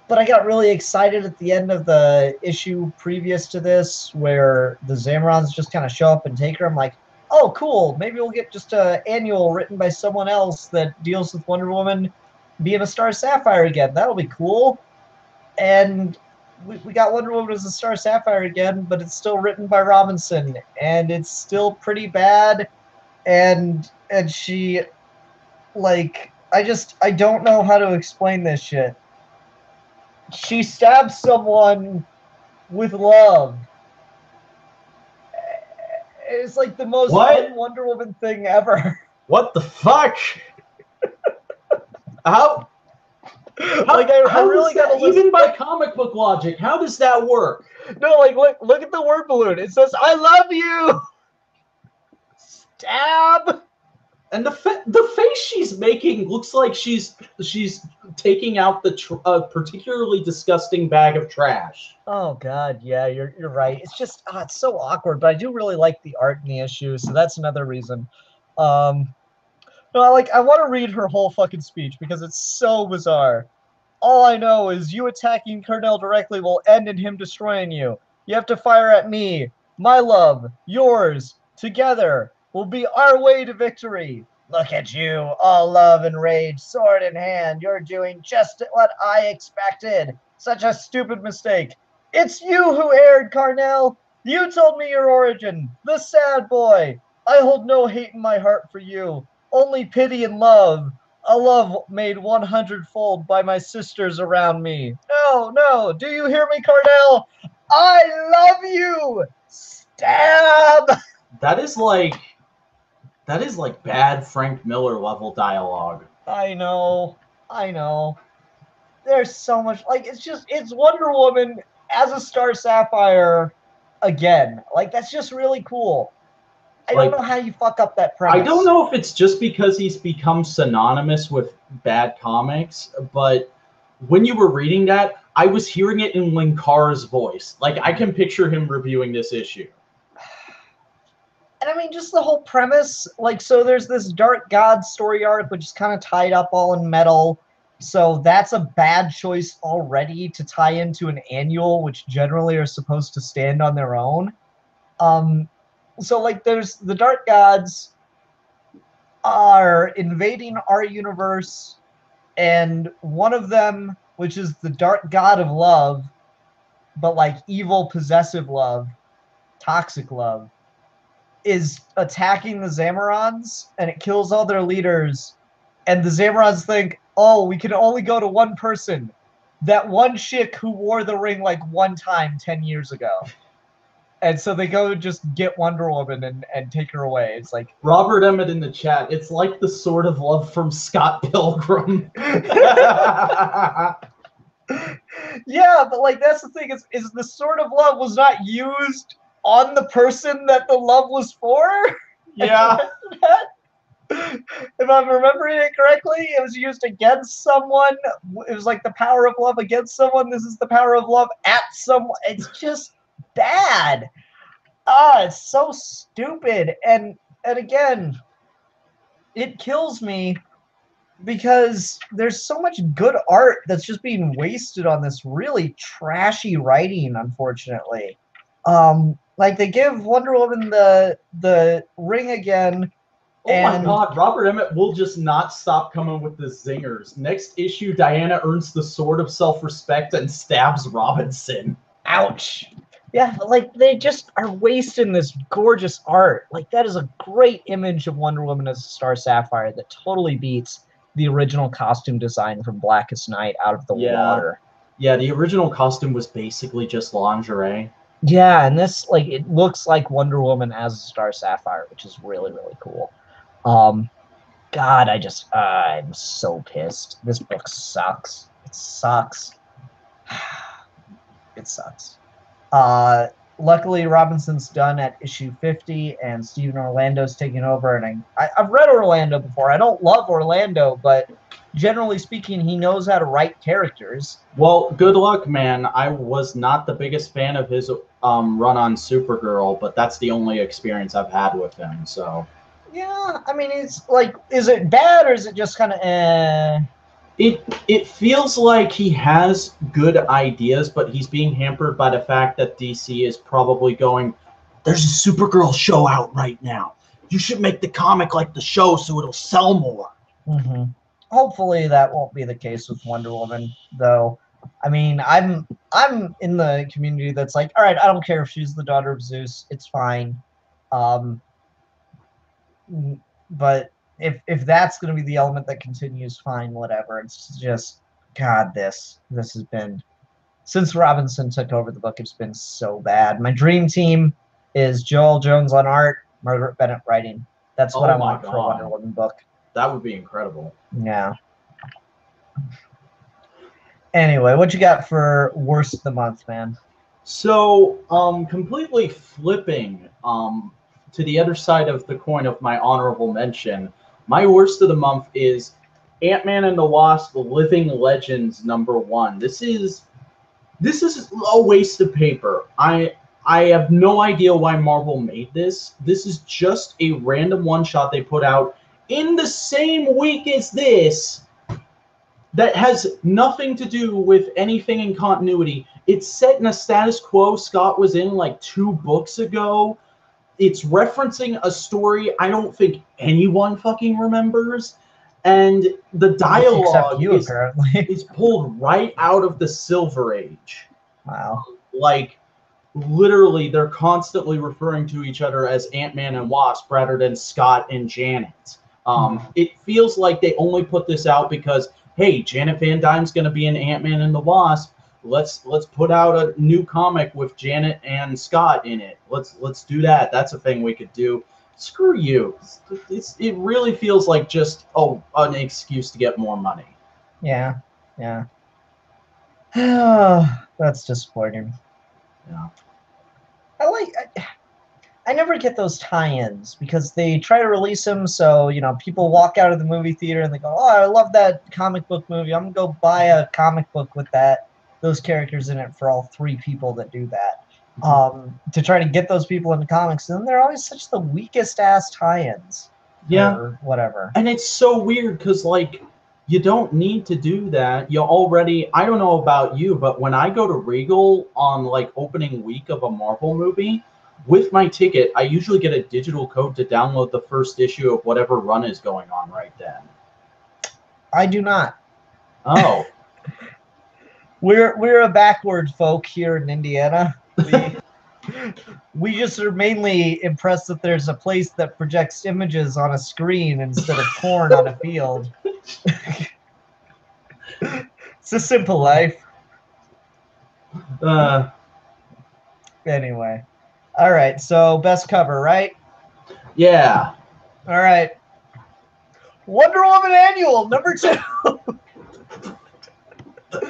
but I got really excited at the end of the issue previous to this, where the Zamorans just kind of show up and take her. I'm like, oh, cool. Maybe we'll get just an annual written by someone else that deals with Wonder Woman being a Star Sapphire again. That'll be cool. And we got Wonder Woman as a Star Sapphire again, but it's still written by Robinson, and it's still pretty bad. And she, like, I don't know how to explain this shit. She stabs someone with love. It's like the most Wonder Woman thing ever. What the fuck? How like I really got to even by comic book logic, how does that work? No, like look at the word balloon. It says "I love you." Stab. And the face she's making looks like she's taking out the particularly disgusting bag of trash. Oh God, yeah, you're right. It's just it's so awkward, but I do really like the art in the issue, so that's another reason. No, I want to read her whole fucking speech because it's so bizarre. All I know is you attacking Cornell directly will end in him destroying you. You have to fire at me. My love, yours, together will be our way to victory. Look at you, all love and rage, sword in hand. You're doing just what I expected. Such a stupid mistake. It's you who erred, Cornell. You told me your origin, the sad boy. I hold no hate in my heart for you. Only pity and love, a love made 100-fold by my sisters around me. No, do you hear me, Cornell? I love you! Stab! That is like That is like bad Frank Miller level dialogue. I know. There's so much, like, it's Wonder Woman as a Star Sapphire again. Like, that's just really cool. I don't know how you fuck up that premise. I don't know if it's just because he's become synonymous with bad comics, but when you were reading that, I was hearing it in Linkar's voice. Like, I can picture him reviewing this issue. And I mean, just the whole premise, like, so there's this Dark God story arc, which is kind of tied up all in metal. So that's a bad choice already to tie into an annual, which generally are supposed to stand on their own. So, like, there's the Dark Gods are invading our universe, and one of them, which is the Dark God of Love, but like evil, possessive love, toxic love, is attacking the Zamorans, and it kills all their leaders. And the Zamorans think, oh, we can only go to one person. That one chick who wore the ring like one time 10 years ago. And so they go just get Wonder Woman and take her away. It's like... Robert Emmett in the chat, it's like the Sword of Love from Scott Pilgrim. Yeah, but like that's the thing, is the Sword of Love was not used on the person that the love was for? Yeah. If I'm remembering it correctly, it was used against someone. It was like the power of love against someone. This is the power of love at someone. It's just bad. It's so stupid. And again, it kills me because there's so much good art that's just being wasted on this really trashy writing, unfortunately. Like, they give Wonder Woman the ring again. Oh my god, Robert Emmett will just not stop coming with the zingers. Next issue, Diana earns the Sword of Self-Respect and stabs Robinson. Ouch. Yeah, but like, they just are wasting this gorgeous art. Like, that is a great image of Wonder Woman as a Star Sapphire that totally beats the original costume design from Blackest Night out of the water. Yeah, the original costume was basically just lingerie. Yeah, and this, like, it looks like Wonder Woman as a Star Sapphire, which is really, really cool. God, I'm so pissed. This book sucks. It sucks. It sucks. Luckily, Robinson's done at issue 50, and Stephen Orlando's taking over. And I've read Orlando before. I don't love Orlando, but generally speaking, he knows how to write characters. Well, good luck, man. I was not the biggest fan of his run on Supergirl, but that's the only experience I've had with him, so... Yeah, I mean, it's like, is it bad or is it just kind of It feels like he has good ideas, but he's being hampered by the fact that DC is probably going, there's a Supergirl show out right now. You should make the comic like the show so it'll sell more. Mm-hmm. Hopefully that won't be the case with Wonder Woman, though. I mean, I'm in the community that's like, all right, I don't care if she's the daughter of Zeus. It's fine. But if that's going to be the element that continues, fine, whatever. It's just, God, this has been, since Robinson took over the book, it's been so bad. My dream team is Joel Jones on art, Margaret Bennett writing. That's what I want for a Wonder Woman book. That would be incredible. Yeah. Anyway, what you got for worst of the month, man? So, completely flipping to the other side of the coin of my honorable mention, my worst of the month is Ant-Man and the Wasp: Living Legends #1. This is a waste of paper. I have no idea why Marvel made this. This is just a random one-shot they put out in the same week as this that has nothing to do with anything in continuity. It's set in a status quo Scott was in like 2 books ago. It's referencing a story I don't think anyone fucking remembers. And the dialogue is pulled right out of the Silver Age. Wow. Like, literally, they're constantly referring to each other as Ant-Man and Wasp rather than Scott and Janet. It feels like they only put this out because, hey, Janet Van Dyne's going to be in Ant-Man and the Wasp. Let's put out a new comic with Janet and Scott in it. Let's do that. That's a thing we could do. screw you. It really feels like just an excuse to get more money. Yeah, yeah. That's disappointing. Yeah. I never get those tie-ins because they try to release them so, people walk out of the movie theater and they go, "Oh, I love that comic book movie. I'm gonna go buy a comic book with those characters in it for all three people that do that." To try to get those people into comics, and they're always such the weakest ass tie-ins. Yeah. Or whatever. And it's so weird because, like, you don't need to do that. You already, I don't know about you, but when I go to Regal on, like, opening week of a Marvel movie, with my ticket, I usually get a digital code to download the first issue of whatever run is going on right then. I do not. Oh. We're a backward folk here in Indiana. We just are mainly impressed that there's a place that projects images on a screen instead of corn on a field. It's a simple life. Anyway. All right, so best cover, right? Yeah. All right. Wonder Woman Annual, #2.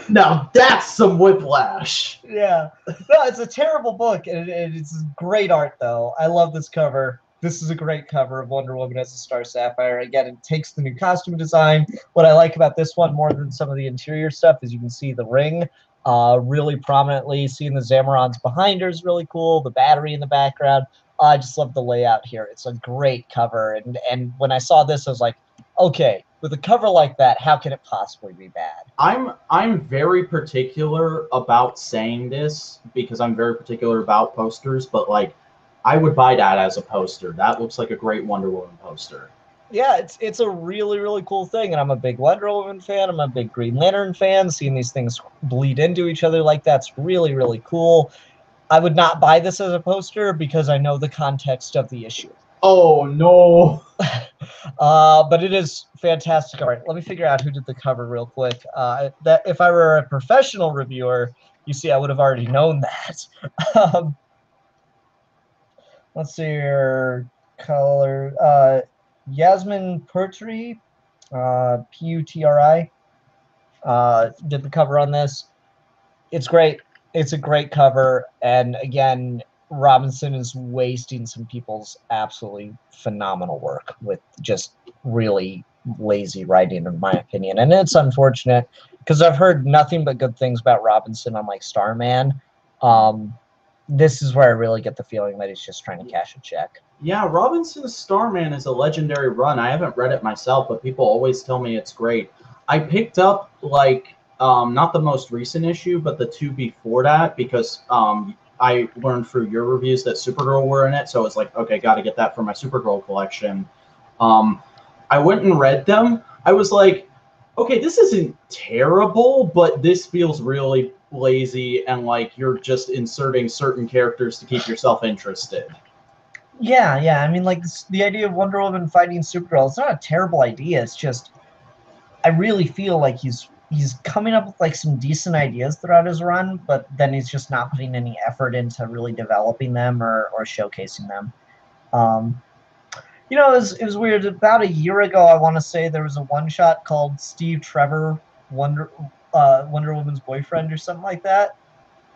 Now that's some whiplash. Yeah. No, it's a terrible book, and it's great art, though. I love this cover. This is a great cover of Wonder Woman as a Star Sapphire. Again, it takes the new costume design. What I like about this one more than some of the interior stuff is you can see the ring really prominently. Seeing the Zamarons behind her is really cool. The battery in the background. I just love the layout here. It's a great cover. And when I saw this, I was like, okay, with a cover like that, how can it possibly be bad? I'm very particular about saying this because I'm very particular about posters, but like I would buy that as a poster. That looks like a great Wonder Woman poster. Yeah, it's a really, really cool thing. And I'm a big Wonder Woman fan. I'm a big Green Lantern fan. Seeing these things bleed into each other like that's really, really cool. I would not buy this as a poster because I know the context of the issue. Oh, no. But it is fantastic. All right, let me figure out who did the cover real quick. That if I were a professional reviewer, you see, I would have already known that. Let's see your color. Yasmin Putri, Putri, did the cover on this. It's great. It's a great cover, and again, Robinson is wasting some people's absolutely phenomenal work with just really lazy writing, in my opinion. And it's unfortunate because I've heard nothing but good things about Robinson on like Starman. This is where I really get the feeling that he's just trying to cash a check. Yeah, Robinson's Starman is a legendary run. I haven't read it myself, but people always tell me it's great. I picked up like not the most recent issue, but the two before that because I learned through your reviews that Supergirl were in it, so I was like, okay, got to get that for my Supergirl collection. I went and read them. I was like, okay, this isn't terrible, but this feels really lazy and like you're just inserting certain characters to keep yourself interested. Yeah, yeah. I mean, like the idea of Wonder Woman fighting Supergirl, it's not a terrible idea. It's just I really feel like he's coming up with like some decent ideas throughout his run, but then he's just not putting any effort into really developing them or showcasing them. It was weird. About a year ago, I want to say there was a one shot called Steve Trevor Wonder Woman's boyfriend or something like that,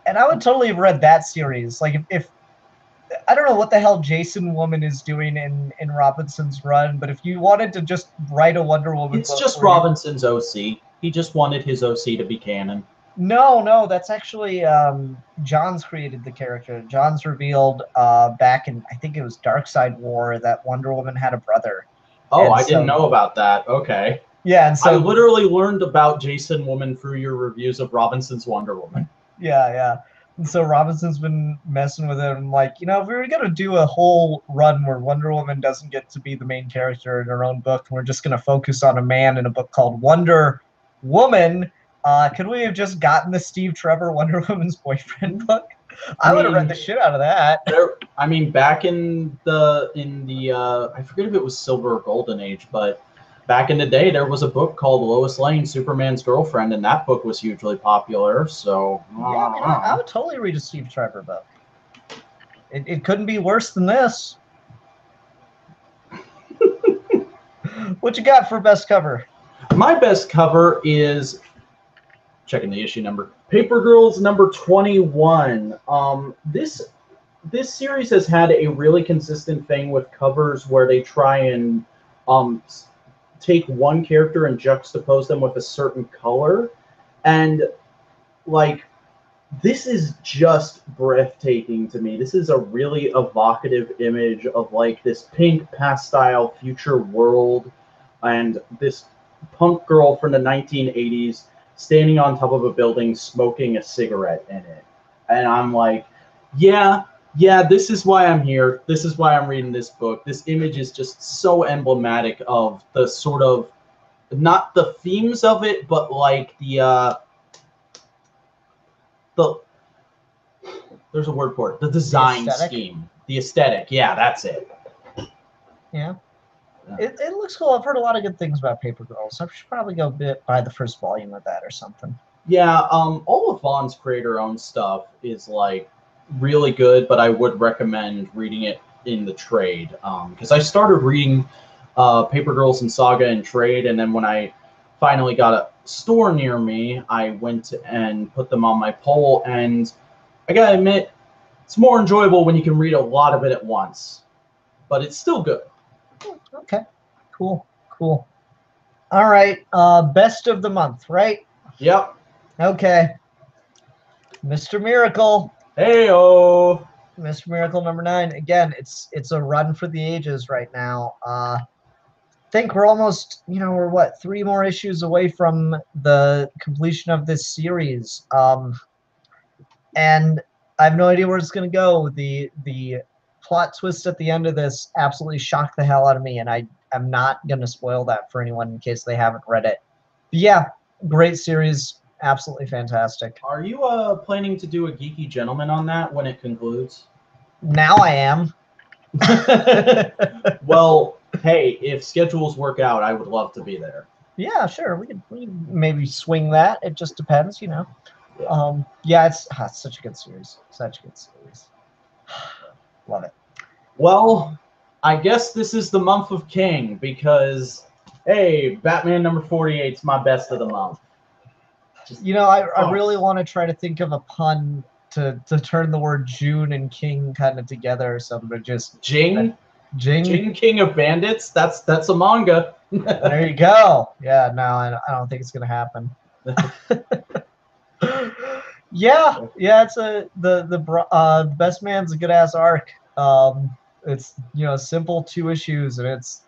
and I would totally have read that series. Like if I don't know what the hell Jason Woman is doing in Robinson's run, but if you wanted to just write a Wonder Woman, it's just Robinson's OC. He just wanted his OC to be canon. No, that's actually John's created the character. John's revealed back in I think it was Darkseid War that Wonder Woman had a brother. Oh, I didn't know about that. Okay. Yeah, and so I literally learned about Jason Woman through your reviews of Robinson's Wonder Woman. Yeah. And so Robinson's been messing with him, like, if we were going to do a whole run where Wonder Woman doesn't get to be the main character in her own book, and we're just going to focus on a man in a book called Wonder Woman, could we have just gotten the Steve Trevor Wonder Woman's boyfriend book? I would have read the shit out of that. Back in the I forget if it was Silver or Golden Age, but back in the day, there was a book called Lois Lane, Superman's Girlfriend, and that book was hugely popular. So I would totally read a Steve Trevor book. It couldn't be worse than this. What you got for best cover? My best cover is, checking the issue number, Paper Girls number 21. This series has had a really consistent thing with covers where they try and take one character and juxtapose them with a certain color, and like, this is just breathtaking to me. This is a really evocative image of like this pink pastile future world and this punk girl from the 1980s standing on top of a building smoking a cigarette in it. And I'm like, yeah, this is why I'm here. This is why I'm reading this book. This image is just so emblematic of the sort of, not the themes of it, but like the there's a word for it. The design scheme. The aesthetic. Yeah, that's it. Yeah. It looks cool. I've heard a lot of good things about Paper Girls. I should probably go buy the first volume of that or something. Yeah, all of Vaughn's creator-owned stuff is like really good, but I would recommend reading it in the trade, because I started reading Paper Girls and Saga in trade, and then when I finally got a store near me, I went and put them on my pole, and I gotta admit, it's more enjoyable when you can read a lot of it at once, but it's still good. Okay, cool. All right, best of the month, right? Yep. Okay. Mr. Miracle. Heyo. Mr. Miracle number 9. Again, it's a run for the ages right now. I think we're almost, we're what, 3 more issues away from the completion of this series. And I have no idea where it's going to go. The plot twist at the end of this absolutely shocked the hell out of me, and I'm not going to spoil that for anyone in case they haven't read it. But yeah, great series. Absolutely fantastic. Are you planning to do a Geeky Gentleman on that when it concludes? Now I am. Well, hey, if schedules work out, I would love to be there. Yeah, sure. We could maybe swing that. It just depends, Yeah, it's such a good series. Such a good series. Love it. Well, I guess this is the month of King because, hey, Batman number 48 is my best of the month. I really want to try to think of a pun to turn the word June and King kind of together or something, but just Jing, Jing, King of Bandits. That's a manga. There you go. Yeah, no, I don't think it's gonna happen. yeah, it's the Best Man's a good ass arc. It's simple 2 issues, and it's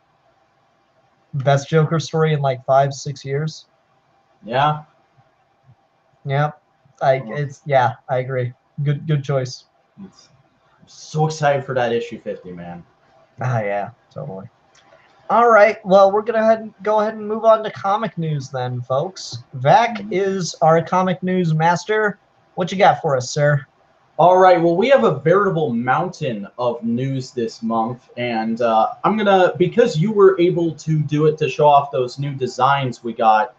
best Joker story in like 5-6 years. Yeah. Yeah, I agree. Good choice. I'm so excited for that issue 50, man. Yeah, totally. All right, well, we're gonna go ahead and move on to comic news then, folks. Vac is our comic news master. What you got for us, sir? All right, well, we have a veritable mountain of news this month, and I'm gonna, because you were able to do it to show off those new designs we got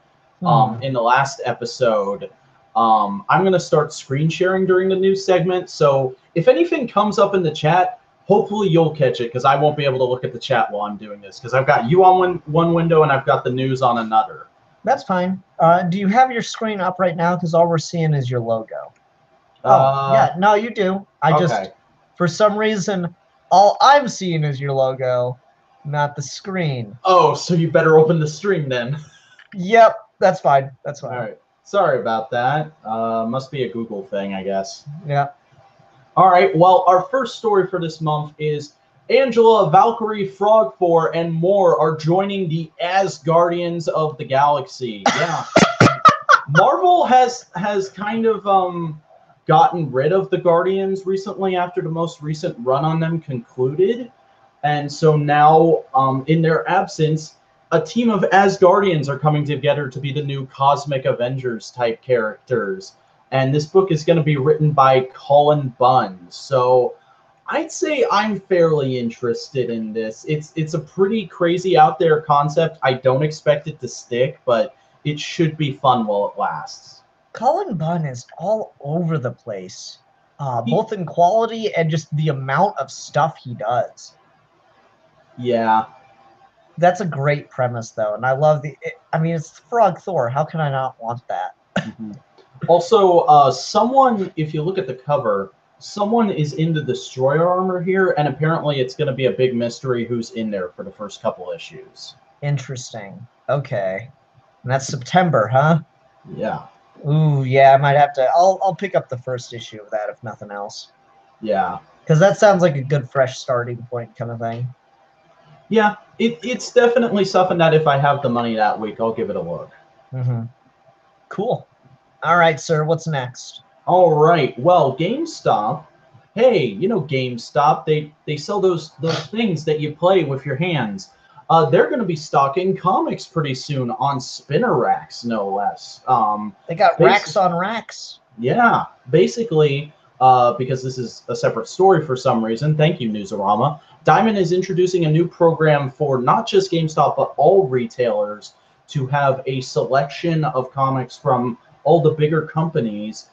in the last episode. I'm going to start screen sharing during the news segment. So if anything comes up in the chat, hopefully you'll catch it because I won't be able to look at the chat while I'm doing this because I've got you on one window and I've got the news on another. That's fine. Do you have your screen up right now? Because all we're seeing is your logo. Yeah, no, you do. Just, for some reason, all I'm seeing is your logo, not the screen. Oh, so you better open the stream then. Yep, that's fine. That's fine. All right. Sorry about that. Must be a Google thing, I guess. Yeah. All right. Well, our first story for this month is Angela, Valkyrie, Frogfor, and more are joining the Asgardians of the Galaxy. Yeah. Marvel has kind of gotten rid of the Guardians recently after the most recent run on them concluded. And so now, in their absence, a team of Asgardians are coming together to be the new Cosmic Avengers type characters. And this book is going to be written by Cullen Bunn. So I'd say I'm fairly interested in this. It's a pretty crazy out there concept. I don't expect it to stick, but it should be fun while it lasts. Cullen Bunn is all over the place, both in quality and just the amount of stuff he does. Yeah. That's a great premise, though, and I love I mean, it's Frog Thor. How can I not want that? Mhm. Also, someone, if you look at the cover, someone is in the Destroyer armor here, and apparently it's going to be a big mystery who's in there for the first couple issues. Interesting. Okay, and that's September, huh? Yeah. Ooh, yeah. I might have to. I'll pick up the first issue of that if nothing else, Yeah. because that sounds like a good fresh starting point kind of thing. Yeah, it's definitely something that if I have the money that week, I'll give it a look. Mm-hmm. Cool. All right, sir. What's next? All right. Well, GameStop. Hey, you know GameStop. They sell those things that you play with your hands. They're going to be stocking comics pretty soon on spinner racks, no less. They got racks on racks. Yeah, basically, because this is a separate story for some reason. Thank you, Newsarama. Diamond is introducing a new program for not just GameStop but all retailers to have a selection of comics from all the bigger companies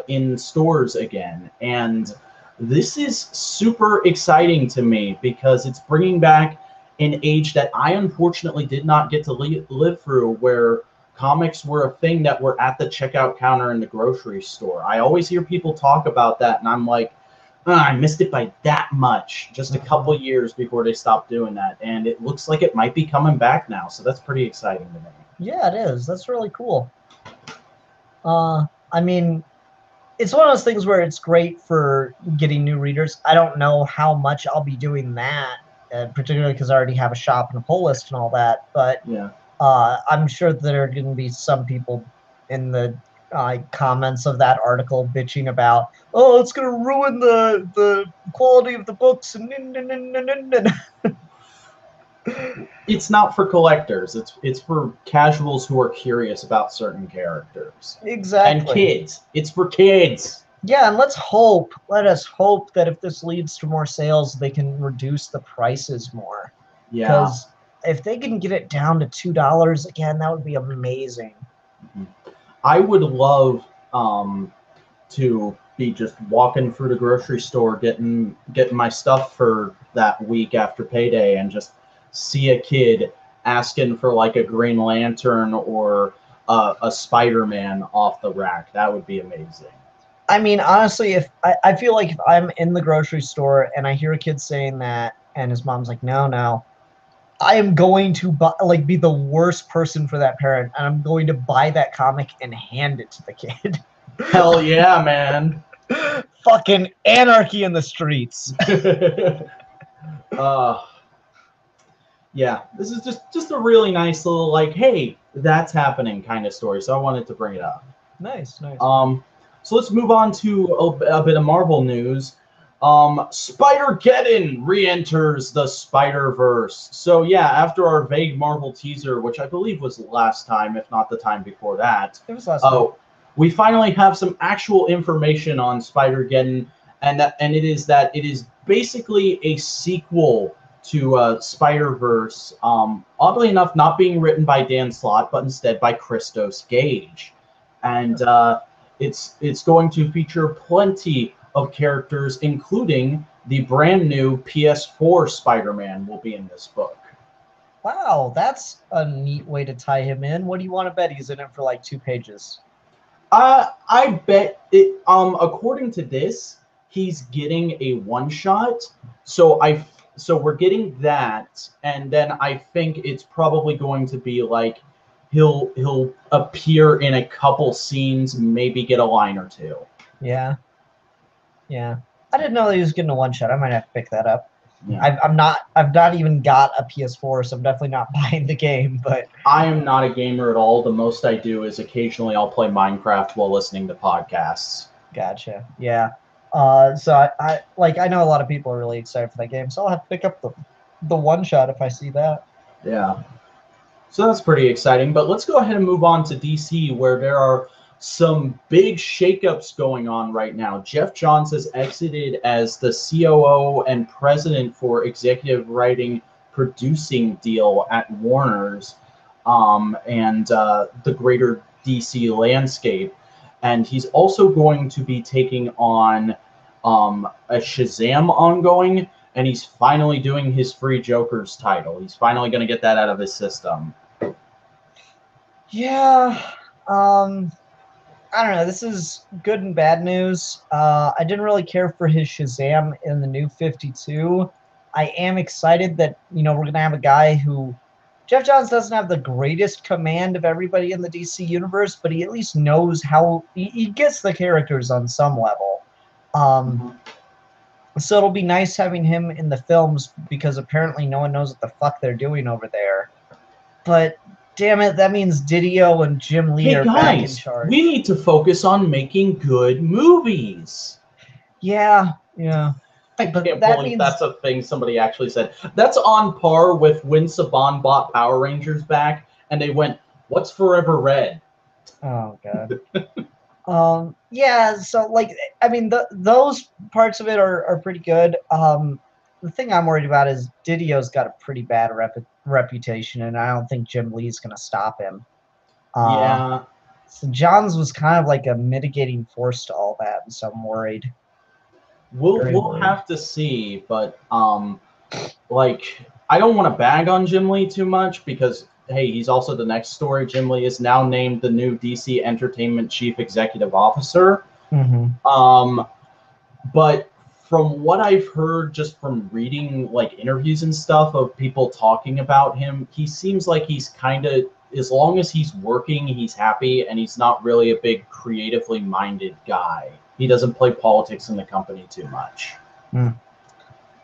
in stores again. And this is super exciting to me because it's bringing back an age that I unfortunately did not get to live through, where comics were a thing that were at the checkout counter in the grocery store. I always hear people talk about that, and I'm like, I missed it by that much. Just a couple years before they stopped doing that, and it looks like it might be coming back now. So that's pretty exciting to me. Yeah, it is. That's really cool. I mean, it's one of those things where it's great for getting new readers. I don't know how much I'll be doing that, particularly because I already have a shop and a pull list and all that. But Yeah. I'm sure there are going to be some people in the comments of that article bitching about, oh, it's going to ruin the quality of the books. It's not for collectors. It's for casuals who are curious about certain characters. Exactly. And kids. It's for kids. Yeah, and let us hope that if this leads to more sales, they can reduce the prices more. Yeah. Because if they can get it down to $2 again, that would be amazing. I would love to be just walking through the grocery store, getting my stuff for that week after payday, and just see a kid asking for like a Green Lantern or a Spider-Man off the rack. That would be amazing. I mean, honestly, if I feel like if I'm in the grocery store and I hear a kid saying that, and his mom's like, no, I am going to be the worst person for that parent, and I'm going to buy that comic and hand it to the kid. Hell yeah, man. Fucking anarchy in the streets. Yeah, this is just a really nice little, like, hey, that's happening kind of story. So I wanted to bring it up. Nice. So let's move on to a bit of Marvel news. Spider-Geddon re-enters the Spider-Verse. So yeah, after our vague Marvel teaser, which I believe was last time, if not the time before that, it was last time. We finally have some actual information on Spider-Geddon, and it is basically a sequel to Spider-Verse. Oddly enough, not being written by Dan Slott, but instead by Christos Gage, and it's going to feature plenty of characters, including the brand new PS4 Spider-Man will be in this book. Wow, that's a neat way to tie him in. What do you want to bet he's in it for like 2 pages? I bet it. According to this, he's getting a one-shot. So we're getting that, and then I think it's probably going to be like he'll appear in a couple scenes, maybe get a line or two. Yeah. I didn't know that he was getting a one shot. I might have to pick that up. Yeah. I've not even got a PS4, so I'm definitely not buying the game. But I am not a gamer at all. The most I do is occasionally I'll play Minecraft while listening to podcasts. Gotcha. Yeah. So I know a lot of people are really excited for that game, so I'll have to pick up the one shot if I see that. Yeah. So that's pretty exciting. But let's go ahead and move on to DC, where there are some big shakeups going on right now. Jeff Johns has exited as the COO and president for executive writing producing deal at Warner's and the greater DC landscape. And he's also going to be taking on a Shazam ongoing and he's finally doing his free Joker's title. He's finally going to get that out of his system. Yeah, I don't know. This is good and bad news. I didn't really care for his Shazam in the New 52. I am excited that, we're going to have a guy who... Jeff Johns doesn't have the greatest command of everybody in the DC universe, but he at least knows how... He gets the characters on some level. So it'll be nice having him in the films, because apparently no one knows what the fuck they're doing over there. But... damn it, that means Didio and Jim Lee are back in charge. We need to focus on making good movies. Yeah. I can't believe that's a thing somebody actually said. That's on par with when Saban bought Power Rangers back, and they went, "What's Forever Red?" Oh, God. Yeah, so, those parts of it are pretty good. The thing I'm worried about is Didio's got a pretty bad reputation, and I don't think Jim Lee's going to stop him. Yeah. So Johns was kind of like a mitigating force to all that, and so I'm worried. We'll have to see, but I don't want to bag on Jim Lee too much, because hey, he's also the next story. Jim Lee is now named the new DC Entertainment Chief Executive Officer. But from what I've heard, just from reading interviews and stuff of people talking about him, he seems like he's kind of, as long as he's working, he's happy, and he's not really a big creatively minded guy. He doesn't play politics in the company too much.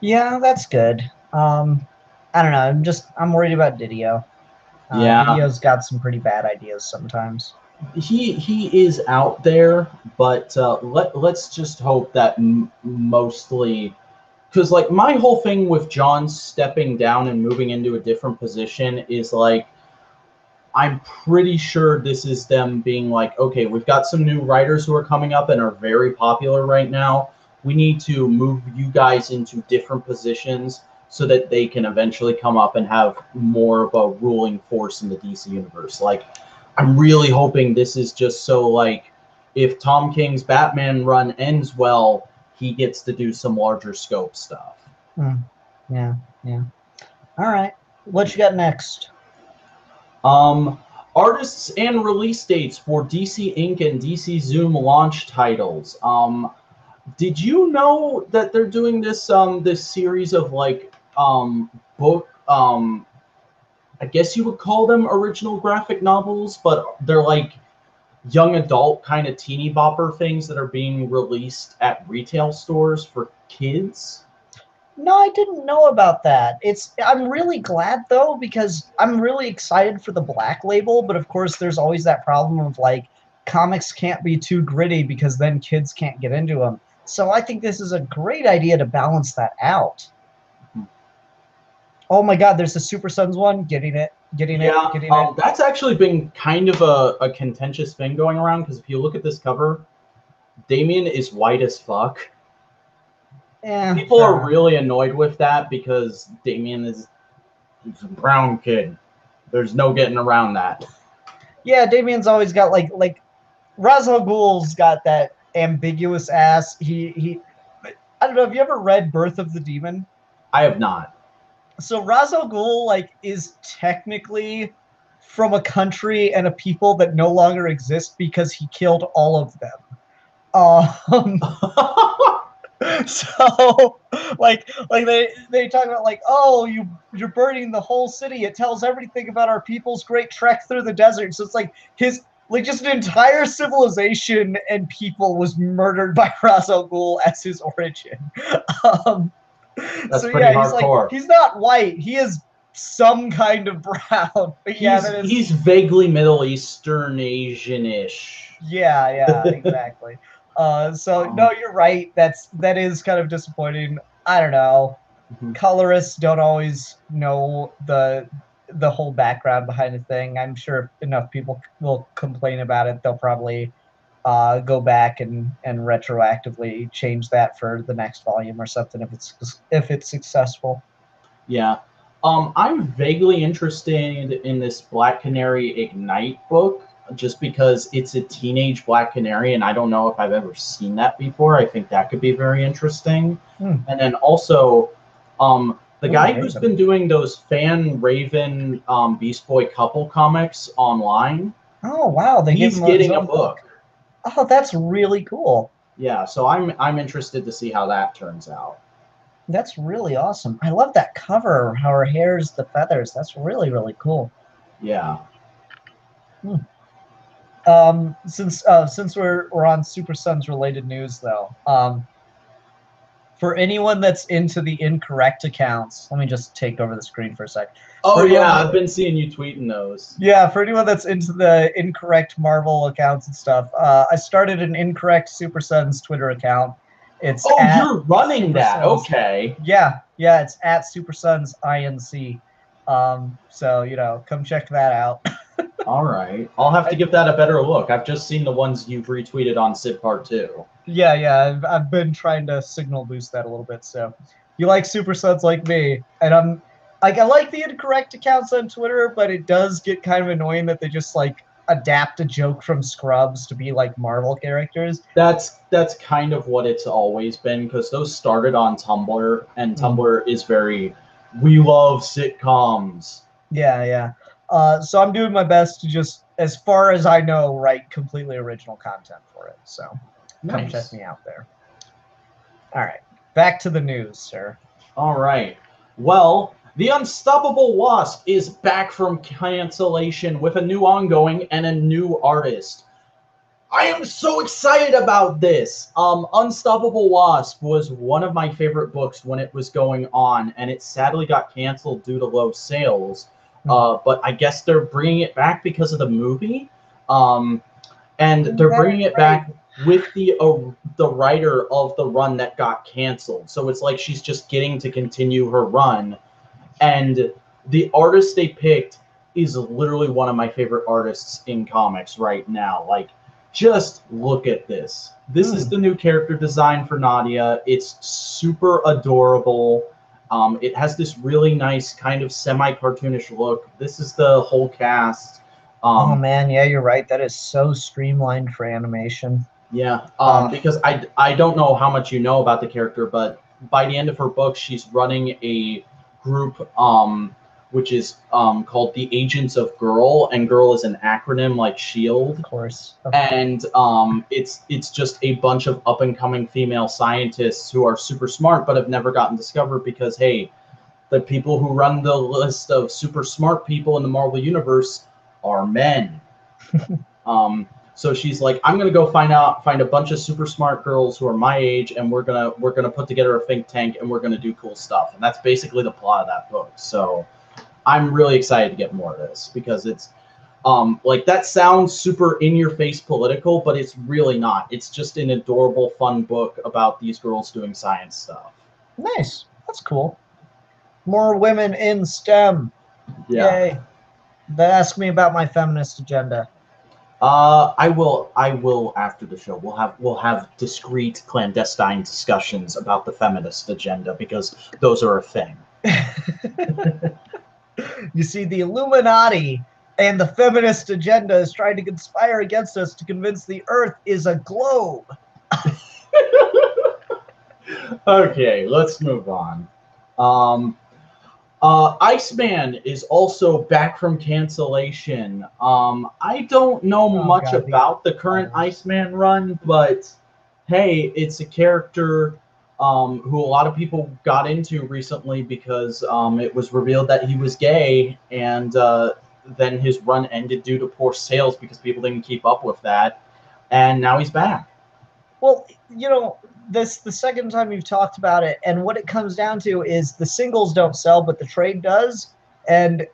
Yeah, that's good. I don't know. I'm worried about Didio. Didio's got some pretty bad ideas sometimes. He is out there, but let's just hope that mostly, because my whole thing with John stepping down and moving into a different position is I'm pretty sure this is them being okay, we've got some new writers who are coming up and are very popular right now. We need to move you guys into different positions so that they can eventually come up and have more of a ruling force in the DC universe. I'm really hoping this is just so if Tom King's Batman run ends well, he gets to do some larger scope stuff. Yeah. All right. What you got next? Artists and release dates for DC Ink and DC Zoom launch titles. Did you know that they're doing this this series of book I guess you would call them original graphic novels, but they're young adult kind of teeny bopper things that are being released at retail stores for kids? No, I didn't know about that. I'm really glad though, because I'm really excited for the Black Label, but of course there's always that problem of comics can't be too gritty because then kids can't get into them. So I think this is a great idea to balance that out. Oh my God, there's the Super Sons one. Getting it. That's actually been kind of a contentious thing going around, because if you look at this cover, Damian is white as fuck. Yeah, people are really annoyed with that because Damian is a brown kid. There's no getting around that. Yeah, Damian's always got Ra's al Ghul's got that ambiguous ass. I don't know. Have you ever read Birth of the Demon? I have not. So Ra's al Ghul is technically from a country and a people that no longer exist because he killed all of them. So they talk about oh, you're burning the whole city. It tells everything about our people's great trek through the desert. So it's his just an entire civilization and people was murdered by Ra's al Ghul as his origin. That's pretty hardcore. He's not white. He is some kind of brown. But he's vaguely Middle Eastern, Asian-ish. Yeah, exactly. No, you're right. That is kind of disappointing. I don't know. Colorists don't always know the whole background behind a thing. I'm sure if enough people will complain about it, they'll probably go back and retroactively change that for the next volume or something if it's successful. Yeah. I'm vaguely interested in this Black Canary Ignite book, just because it's a teenage Black Canary, and I don't know if I've ever seen that before. I think that could be very interesting. And then also, The guy who's been doing those Fan Raven Beast Boy couple comics online. Oh wow, he's getting a book. Oh, that's really cool. Yeah, so I'm interested to see how that turns out. That's really awesome. I love that cover, how her hair's the feathers. That's really, really cool. Yeah. Since we're on Super Sons related news though, for anyone that's into the incorrect accounts, let me just take over the screen for a sec. Oh yeah, I've been seeing you tweeting those. Yeah, for anyone that's into the incorrect Marvel accounts and stuff, I started an incorrect Super Sons Twitter account. It's you're running Super that, Sons. Okay. Yeah, it's at Super Sons INC. So come check that out. All right, I'll have to give that a better look. I've just seen the ones you've retweeted on Sydpart2. Yeah, I've been trying to signal boost that a little bit. So you like Super Sons like me, and I'm like, I like the incorrect accounts on Twitter, but it does get kind of annoying that they just like adapt a joke from Scrubs to be like Marvel characters. That's kind of what it's always been, because those started on Tumblr, and Tumblr is very, we love sitcoms. Yeah. So I'm doing my best to just, as far as I know, write completely original content for it. So come check me out there. All right, back to the news, sir. All right. Well, The Unstoppable Wasp is back from cancellation with a new ongoing and a new artist. I am so excited about this. Unstoppable Wasp was one of my favorite books when it was going on, and it sadly got canceled due to low sales. But I guess they're bringing it back because of the movie. And they're bringing it back with the writer of the run that got canceled. So it's like she's just getting to continue her run. And the artist they picked is literally one of my favorite artists in comics right now. Like, just look at this. This is the new character design for Nadia. It's super adorable. It has this really nice kind of semi-cartoonish look. This is the whole cast. Oh man, yeah, you're right. That is so streamlined for animation. Yeah, because I don't know how much you know about the character, but by the end of her book, she's running a group which is called the Agents of Girl, and Girl is an acronym like SHIELD. Of course. And it's just a bunch of up-and-coming female scientists who are super smart but have never gotten discovered because, hey, the people who run the list of super smart people in the Marvel Universe are men. So she's like, I'm gonna go find a bunch of super smart girls who are my age, and we're gonna put together a think tank, and we're gonna do cool stuff. And that's basically the plot of that book. So I'm really excited to get more of this because it's like, that sounds super in-your-face political, but it's really not. It's just an adorable, fun book about these girls doing science stuff. Nice. That's cool. More women in STEM. Yeah. Yay. Ask me about my feminist agenda. I will after the show. We'll have discreet, clandestine discussions about the feminist agenda because those are a thing. You see, the Illuminati and the feminist agenda is trying to conspire against us to convince the Earth is a globe. Okay, let's move on. Iceman is also back from cancellation. I don't know much about the current Iceman run, but hey, it's a character who a lot of people got into recently because it was revealed that he was gay, and then his run ended due to poor sales because people didn't keep up with that, and now he's back. Well, this the second time you've talked about it, and what it comes down to is the singles don't sell, but the trade does. And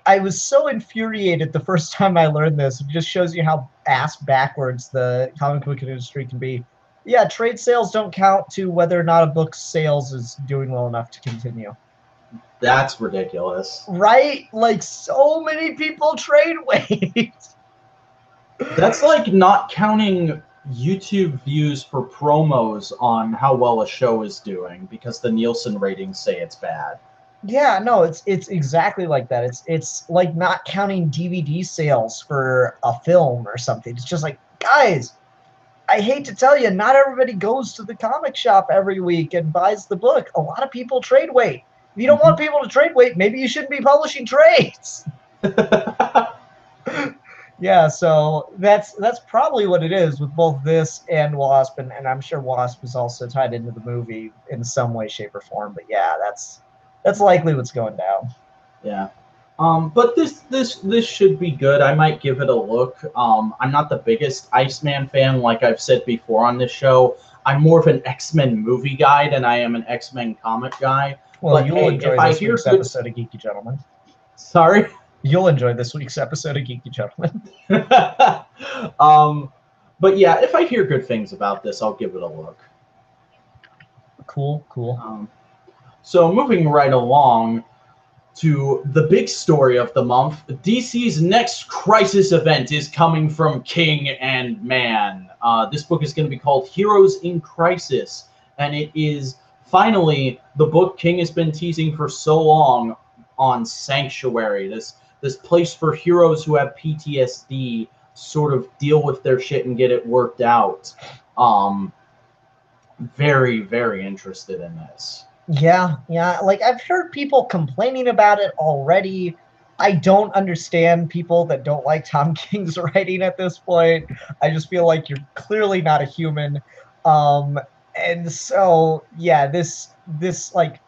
I was so infuriated the first time I learned this. It just shows you how ass backwards the comic book industry can be. Yeah, trade sales don't count to whether or not a book's sales is doing well enough to continue. That's ridiculous. Right? Like, so many people trade weight. That's like not counting YouTube views for promos on how well a show is doing because the Nielsen ratings say it's bad. Yeah, no, it's exactly like that. It's like not counting DVD sales for a film or something. It's just like, guys, I hate to tell you, not everybody goes to the comic shop every week and buys the book. A lot of people trade weight. If you don't want people to trade weight, maybe you shouldn't be publishing trades. Yeah, so that's probably what it is with both this and Wasp, and I'm sure Wasp is also tied into the movie in some way, shape, or form. But yeah, that's likely what's going down. Yeah. But this should be good. I might give it a look. I'm not the biggest Iceman fan, like I've said before on this show. I'm more of an X-Men movie guy than I am an X-Men comic guy. Well, but you'll hey, enjoy if I this hear week's good... episode of Geeky Gentlemen. Sorry? You'll enjoy this week's episode of Geeky Gentlemen. But yeah, if I hear good things about this, I'll give it a look. Cool, cool. So moving right along to the big story of the month, DC's next crisis event is coming from King and Man. This book is going to be called Heroes in Crisis, and it is finally the book King has been teasing for so long on Sanctuary, this place for heroes who have PTSD sort of deal with their shit and get it worked out. Very, very interested in this. Yeah, like I've heard people complaining about it already. I don't understand people that don't like Tom King's writing at this point. I just feel like you're clearly not a human. And so yeah, this like,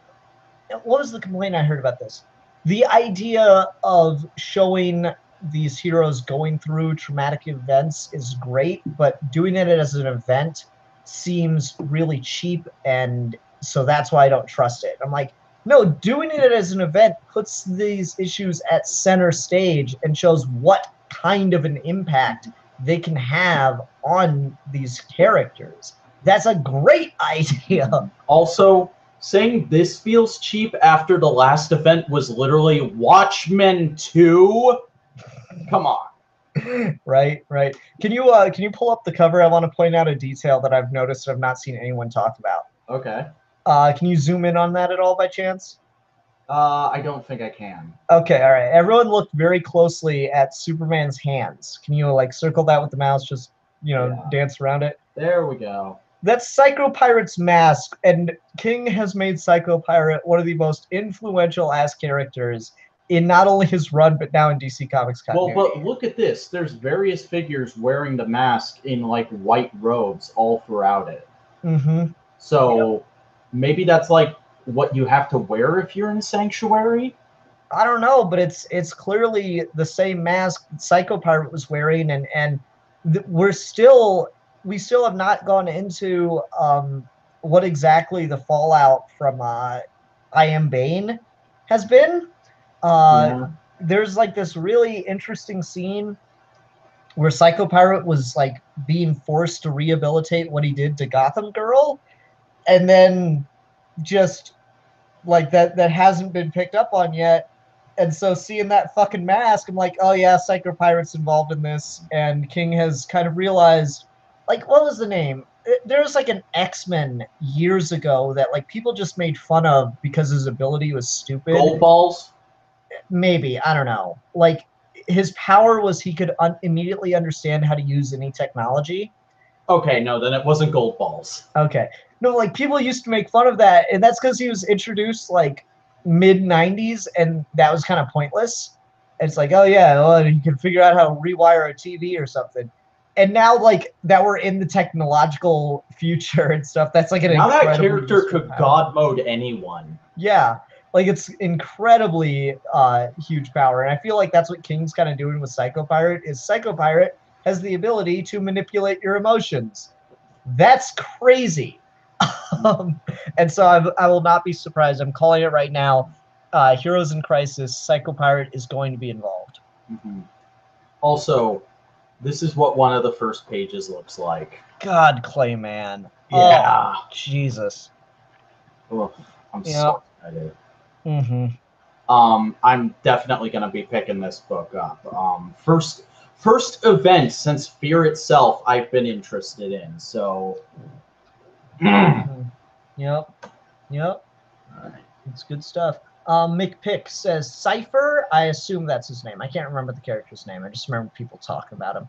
what was the complaint I heard about this? The idea of showing these heroes going through traumatic events is great, but doing it as an event seems really cheap, and so that's why I don't trust it. I'm like, no, doing it as an event puts these issues at center stage and shows what kind of an impact they can have on these characters. That's a great idea. Also, saying this feels cheap after the last event was literally Watchmen 2? Come on. Right. Can you pull up the cover? I want to point out a detail that I've noticed I've not seen anyone talk about. Okay. Can you zoom in on that at all by chance? I don't think I can. Okay, all right. Everyone look very closely at Superman's hands. Can you like circle that with the mouse? Just, dance around it. There we go. That's Psycho Pirate's mask, and King has made Psycho Pirate one of the most influential ass characters in not only his run, but now in DC Comics continuity. Well, but look at this. There's various figures wearing the mask in, like, white robes all throughout it. Mm-hmm. So maybe that's, like, what you have to wear if you're in Sanctuary? I don't know, but it's clearly the same mask Psycho Pirate was wearing, and we still have not gone into what exactly the fallout from I Am Bane has been. There's like this really interesting scene where Psycho Pirate was like being forced to rehabilitate what he did to Gotham Girl, and then just like that hasn't been picked up on yet. And so seeing that fucking mask, I'm like, oh yeah, Psycho Pirate's involved in this, and King has kind of realized, like, what was the name? There's like an X-Men years ago that like people just made fun of because his ability was stupid. Gold balls? Maybe, I don't know. Like, his power was he could immediately understand how to use any technology. Okay, no, then it wasn't gold balls. Okay. No, like, people used to make fun of that, and that's because he was introduced, like, mid-90s, and that was kind of pointless. And it's like, oh, yeah, well, you can figure out how to rewire a TV or something. And now, like, that we're in the technological future and stuff, that's like an now that character useful could power. God mode anyone. Yeah. Like, it's incredibly huge power. And I feel like that's what King's kind of doing with Psycho Pirate, is Psycho Pirate has the ability to manipulate your emotions. That's crazy. And so I will not be surprised. I'm calling it right now. Heroes in Crisis, Psycho Pirate is going to be involved. Mm-hmm. Also, this is what one of the first pages looks like. God, Clayman. Yeah. Oh, Jesus. Ugh, I'm so excited. Mm-hmm. I'm definitely going to be picking this book up. First event since Fear itself I've been interested in, so... Mm-hmm. Yep. All right. It's good stuff. McPick says Cypher. I assume that's his name. I can't remember the character's name. I just remember people talking about him.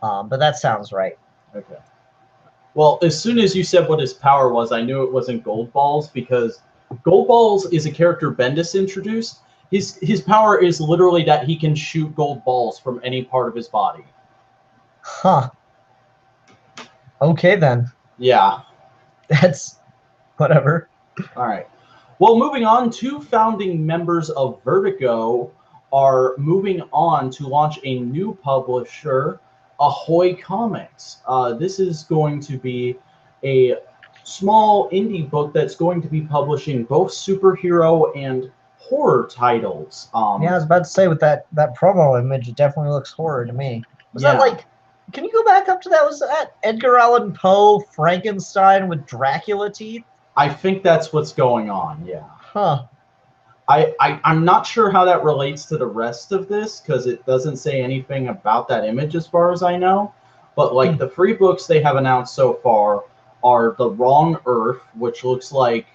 But that sounds right. Okay. Well, as soon as you said what his power was, I knew it wasn't gold balls, because Gold Balls is a character Bendis introduced. His power is literally that he can shoot gold balls from any part of his body. Huh. Okay, then. Yeah. That's whatever. All right. Well, moving on, two founding members of Vertigo are moving on to launch a new publisher, Ahoy Comics. This is going to be a small indie book that's going to be publishing both superhero and horror titles. Yeah, I was about to say, with that promo image, it definitely looks horror to me. Was Yeah. that like? Can you go back up to that? Was that Edgar Allan Poe Frankenstein with Dracula teeth? I think that's what's going on. Yeah. Huh. I'm not sure how that relates to the rest of this because it doesn't say anything about that image as far as I know. But like the free books they have announced so far are The Wrong Earth, which looks like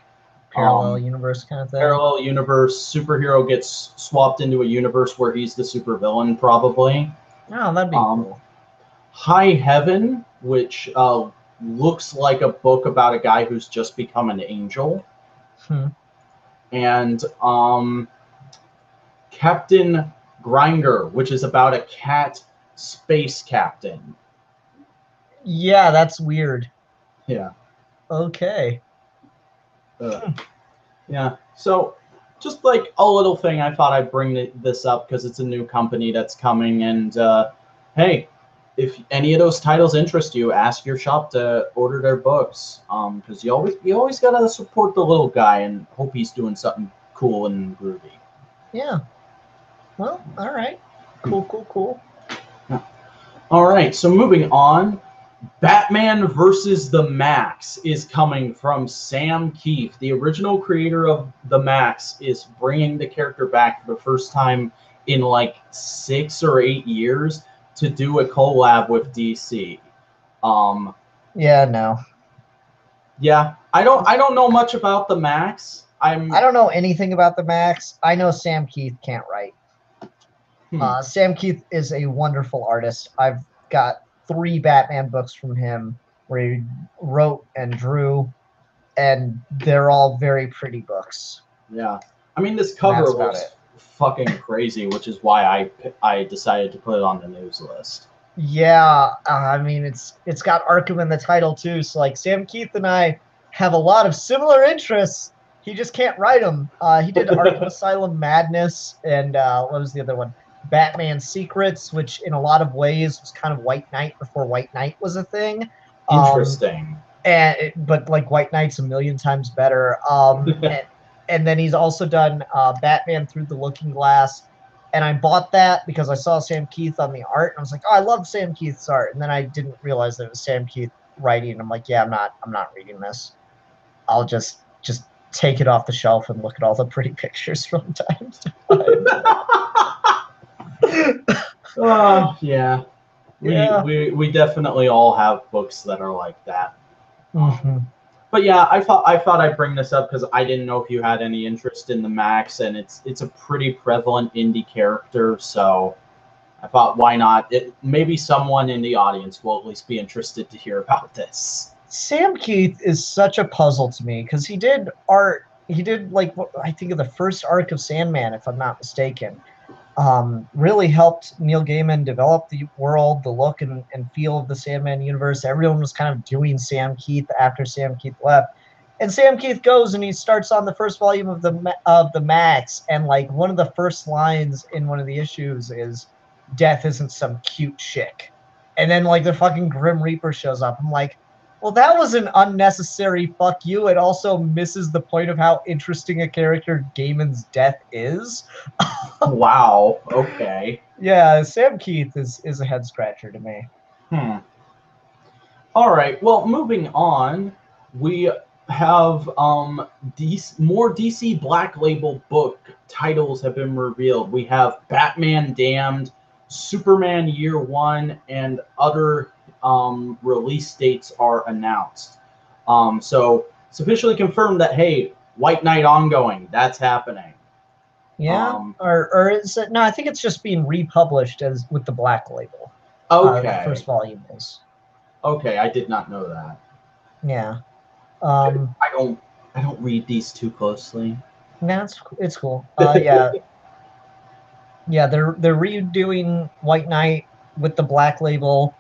Parallel universe kind of thing. Parallel universe. Superhero gets swapped into a universe where he's the supervillain, probably. Oh, that'd be cool. High Heaven, which looks like a book about a guy who's just become an angel. And Captain Grinder, which is about a cat space captain. Yeah, that's weird. Yeah. Okay. Yeah. So, just like a little thing, I thought I'd bring this up because it's a new company that's coming. And hey, if any of those titles interest you, ask your shop to order their books. Because you always gotta support the little guy and hope he's doing something cool and groovy. Yeah. Well, all right. Cool. Yeah. All right. So moving on. Batman versus the Max is coming from Sam Keith. The original creator of the Max is bringing the character back for the first time in like 6 or 8 years to do a collab with DC. Yeah, no. Yeah, I don't know much about the Max. I don't know anything about the Max. I know Sam Keith can't write. Sam Keith is a wonderful artist. I've got 3 Batman books from him where he wrote and drew, and they're all very pretty books. Yeah. I mean, this cover looks fucking crazy, which is why I decided to put it on the news list. Yeah, I mean, it's got Arkham in the title, too, so, like, Sam Keith and I have a lot of similar interests. He just can't write them. He did Arkham Asylum Madness, and what was the other one? Batman Secrets, which in a lot of ways was kind of White Knight before White Knight was a thing. Interesting. But like White Knight's a million times better. And then he's also done Batman Through the Looking Glass. And I bought that because I saw Sam Keith on the art, and I was like, oh, I love Sam Keith's art. And then I didn't realize that it was Sam Keith writing. And I'm like, yeah, I'm not reading this. I'll just take it off the shelf and look at all the pretty pictures from time to time. Oh yeah. We definitely all have books that are like that. But yeah, I thought I'd bring this up because I didn't know if you had any interest in the Max, and it's a pretty prevalent indie character, so I thought why not? Maybe someone in the audience will at least be interested to hear about this. Sam Keith is such a puzzle to me because he did art. He did like I think of the first arc of Sandman, if I'm not mistaken. Really helped Neil Gaiman develop the world, the look and feel of the Sandman universe. Everyone was kind of doing Sam Keith after Sam Keith left. And Sam Keith goes and he starts on the first volume of the Max, and like one of the first lines in one of the issues is "Death isn't some cute chick," and then like the fucking Grim Reaper shows up. I'm like, well, that was an unnecessary fuck you. It also misses the point of how interesting a character Gaiman's death is. Wow. Okay. Yeah, Sam Keith is a head scratcher to me. All right. Well, moving on, we have more DC Black Label book titles have been revealed. We have Batman Damned, Superman Year One, and other release dates are announced. So it's officially confirmed that, hey, White Knight ongoing, that's happening. Yeah, or is it? No, I think it's just being republished as with the Black Label. Okay. The first volume is. Okay, I did not know that. Yeah. I don't I don't read these too closely. No, it's cool. Yeah. Yeah, they're redoing White Knight with the Black Label,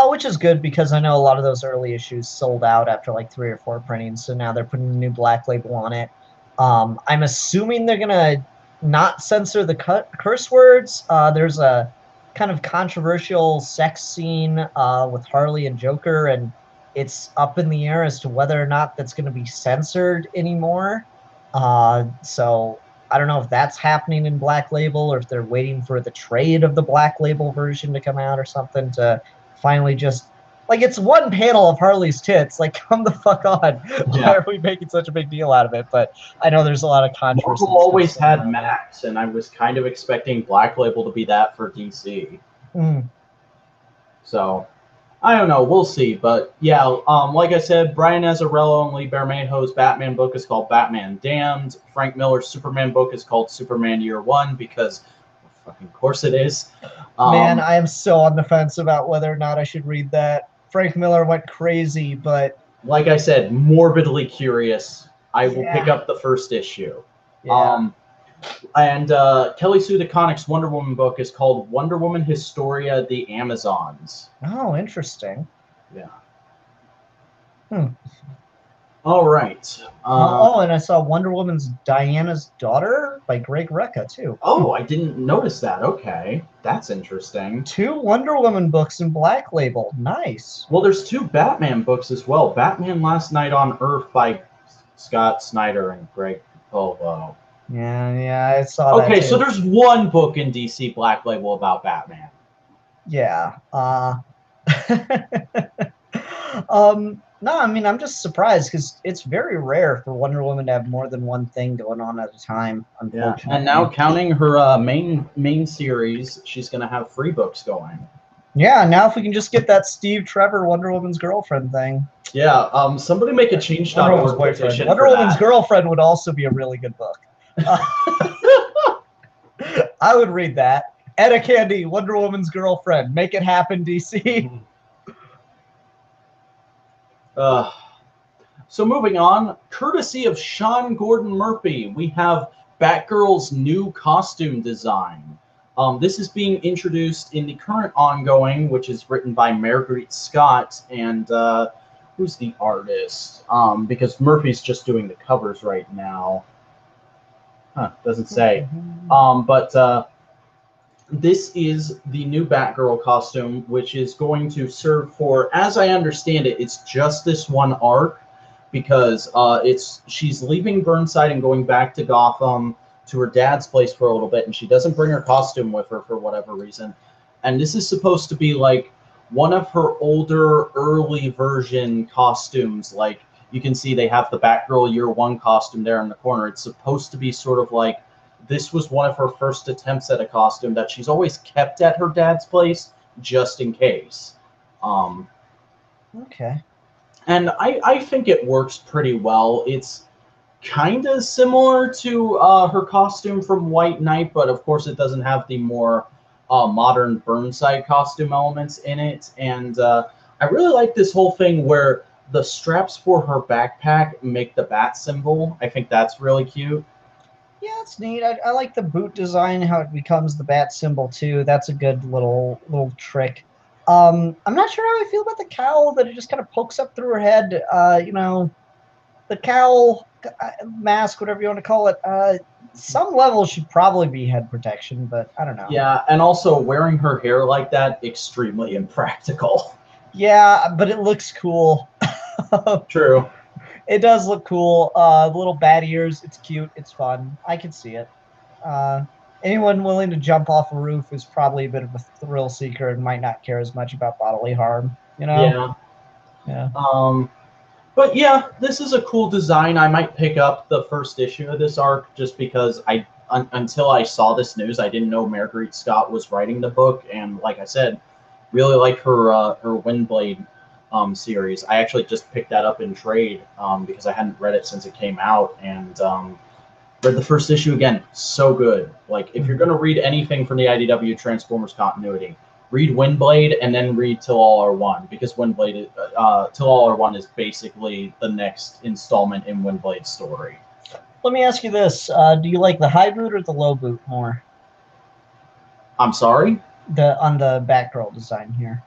which is good because I know a lot of those early issues sold out after like 3 or 4 printings, so now they're putting a new Black Label on it. I'm assuming they're gonna not censor the curse words. There's a kind of controversial sex scene with Harley and Joker, and it's up in the air as to whether or not that's going to be censored anymore. So I don't know if that's happening in Black Label or if they're waiting for the trade of the Black Label version to come out or something to finally just like it's one panel of Harley's tits. Like, come the fuck on. Why are we making such a big deal out of it? But I know there's a lot of controversy. Marvel always had Max, and I was kind of expecting Black Label to be that for DC. So I don't know. We'll see. But yeah, like I said, Brian Azzarello and Lee Bermejo's Batman book is called Batman Damned. Frank Miller's Superman book is called Superman Year One because, fucking course it is. Man, I am so on the fence about whether or not I should read that. Frank Miller went crazy, but like I said, morbidly curious. I will pick up the first issue. Yeah. And Kelly Sue DeConnick's Wonder Woman book is called Wonder Woman Historia: The Amazons. Oh, interesting. Yeah. Hmm. All right. And I saw Wonder Woman's Diana's Daughter by Greg Rucka, too. Oh, I didn't notice that. Okay. That's interesting. 2 Wonder Woman books in Black Label. Nice. Well, there's 2 Batman books as well. Batman Last Night on Earth by Scott Snyder and Greg Capullo. Yeah, I saw that. Okay, so there's 1 book in DC Black Label about Batman. Yeah. No, I mean, I'm just surprised because it's very rare for Wonder Woman to have more than one thing going on at a time, unfortunately. Yeah. And now counting her main series, she's going to have 3 books going. Yeah, now if we can just get that Steve Trevor Wonder Woman's girlfriend thing. Yeah, somebody make a change.org petition. Wonder Woman's girlfriend would also be a really good book. I would read that. Etta Candy, Wonder Woman's girlfriend. Make it happen, DC. So moving on, courtesy of Sean Gordon Murphy, we have Batgirl's new costume design. This is being introduced in the current ongoing, which is written by Marguerite Scott, and who's the artist? Because Murphy's just doing the covers right now. Doesn't say. But this is the new Batgirl costume, which is going to serve for, as I understand it, it's just this one arc, because she's leaving Burnside and going back to Gotham to her dad's place for a little bit, and she doesn't bring her costume with her for whatever reason. And this is supposed to be like one of her older, early version costumes. Like, you can see they have the Batgirl Year One costume there in the corner. It's supposed to be sort of like, this was one of her first attempts at a costume that she's always kept at her dad's place, just in case. Okay. And I think it works pretty well. It's kind of similar to her costume from White Knight, but of course it doesn't have the more modern Burnside costume elements in it. And I really like this whole thing where the straps for her backpack make the bat symbol. I think that's really cute. Yeah, it's neat. I like the boot design, how it becomes the bat symbol too. That's a good little trick. I'm not sure how I feel about the cowl that it just kind of pokes up through her head. You know, the cowl, mask, whatever you want to call it. Some level should probably be head protection, but I don't know. Yeah, and also wearing her hair like that, extremely impractical. Yeah, but it looks cool. True. It does look cool. The little bat ears, it's cute, it's fun. I can see it. Anyone willing to jump off a roof is probably a bit of a thrill seeker and might not care as much about bodily harm, you know? Yeah. But yeah, this is a cool design. I might pick up the first issue of this arc just because until I saw this news, I didn't know Marguerite Scott was writing the book, and like I said, really like her Windblade series. I actually just picked that up in trade because I hadn't read it since it came out, and read the first issue again. So good. Like, if you're going to read anything from the IDW Transformers continuity, read Windblade and then read Till All Are One, because Till All Are One is basically the next installment in Windblade's story. Let me ask you this: do you like the high boot or the low boot more? I'm sorry? On the Batgirl design here.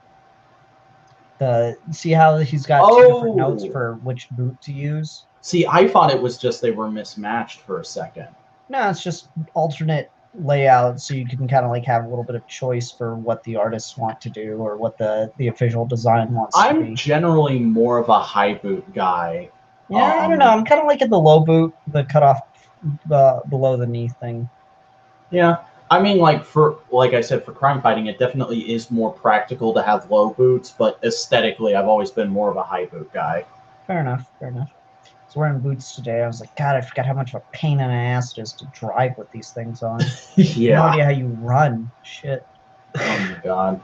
See how he's got two different notes for which boot to use? See, I thought it was just they were mismatched for a second. No, it's just alternate layout, so you can kind of like have a little bit of choice for what the artists want to do or what the official design wants to be. I'm generally more of a high boot guy. Yeah, I don't know. I'm kind of liking the low boot, the cutoff below the knee thing. Yeah. I mean, like I said, for crime fighting, it definitely is more practical to have low boots, but aesthetically, I've always been more of a high boot guy. Fair enough. Fair enough. I was wearing boots today. I was like, God, I forgot how much of a pain in the ass it is to drive with these things on. Yeah. No idea how you run. Shit. Oh my god.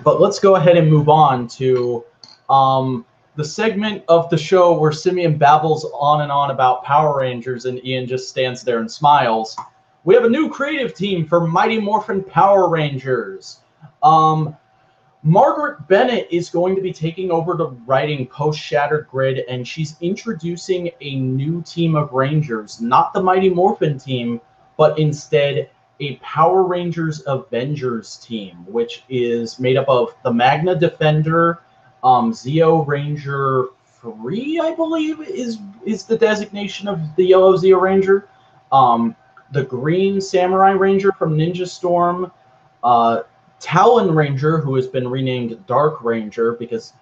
But let's go ahead and move on to the segment of the show where Simeon babbles on and on about Power Rangers and Ian just stands there and smiles. We have a new creative team for Mighty Morphin Power Rangers. Margaret Bennett is going to be taking over the writing post-Shattered Grid, and she's introducing a new team of Rangers, not the Mighty Morphin team, but instead a Power Rangers Avengers team, which is made up of the Magna Defender, Zeo Ranger 3, I believe, is the designation of the Yellow Zeo Ranger. The Green Samurai Ranger from Ninja Storm, Talon Ranger, who has been renamed Dark Ranger because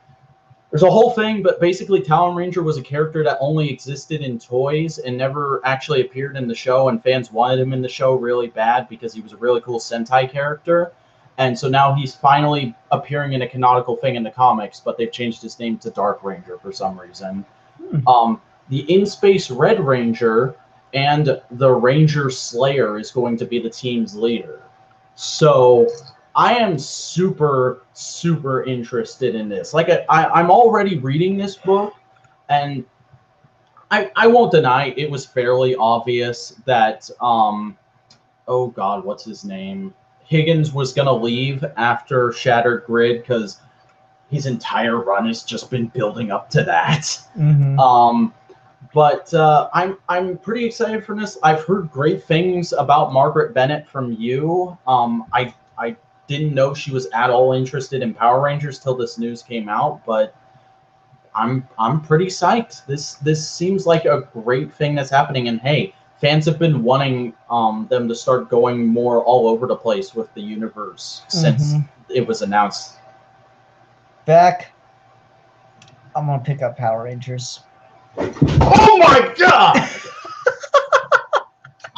there's a whole thing, but basically Talon Ranger was a character that only existed in toys and never actually appeared in the show, and fans wanted him in the show really bad because he was a really cool Sentai character. And so now he's finally appearing in a canonical thing in the comics, but they've changed his name to Dark Ranger for some reason. The In-Space Red Ranger and the Ranger Slayer is going to be the team's leader. So I am super, super interested in this. Like, I'm already reading this book, and I won't deny it was fairly obvious that, oh God, what's his name? Higgins was going to leave after Shattered Grid because his entire run has just been building up to that. Mm-hmm. But I'm pretty excited for this. I've heard great things about Margaret Bennett from you. I didn't know she was at all interested in Power Rangers till this news came out, but I'm pretty psyched. This seems like a great thing that's happening, and hey, fans have been wanting them to start going more all over the place with the universe since it was announced. Beck, I'm gonna pick up Power Rangers. Oh my god!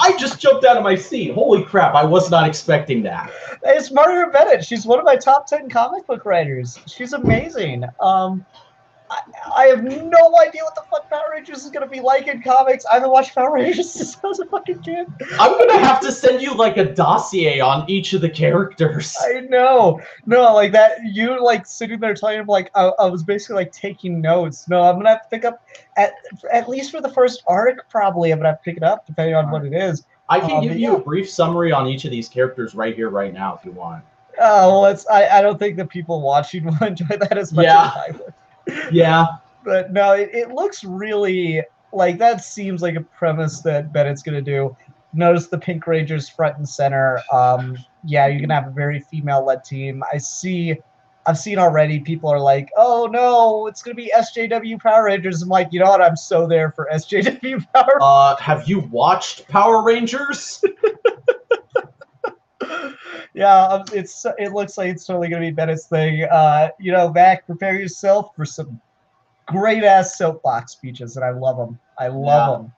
I just jumped out of my seat. Holy crap, I was not expecting that. It's Margaret Bennett. She's one of my top 10 comic book writers. She's amazing. I have no idea what the fuck Power Rangers is going to be like in comics. I haven't watched Power Rangers since I was a fucking kid. I'm going to have to send you, like, a dossier on each of the characters. I know. No, like that, you, like, sitting there telling him, like, I was basically, like, taking notes. No, I'm going to have to pick up, at least for the first arc, probably, I'm going to have to pick it up, depending on what it is. I can give you a brief summary on each of these characters right here, right now, if you want. Oh, well, I don't think the people watching will enjoy that as much as I would. Yeah. But no, it looks really like that seems like a premise that Bennett's going to do. Notice the Pink Rangers front and center. Yeah, you're going to have a very female-led team. I've seen already people are like, oh no, it's going to be SJW Power Rangers. I'm like, you know what? I'm so there for SJW Power Rangers. Have you watched Power Rangers? Yeah, it looks like it's totally going to be Bennett's thing. You know, Mac, prepare yourself for some great-ass soapbox speeches, and I love them. I love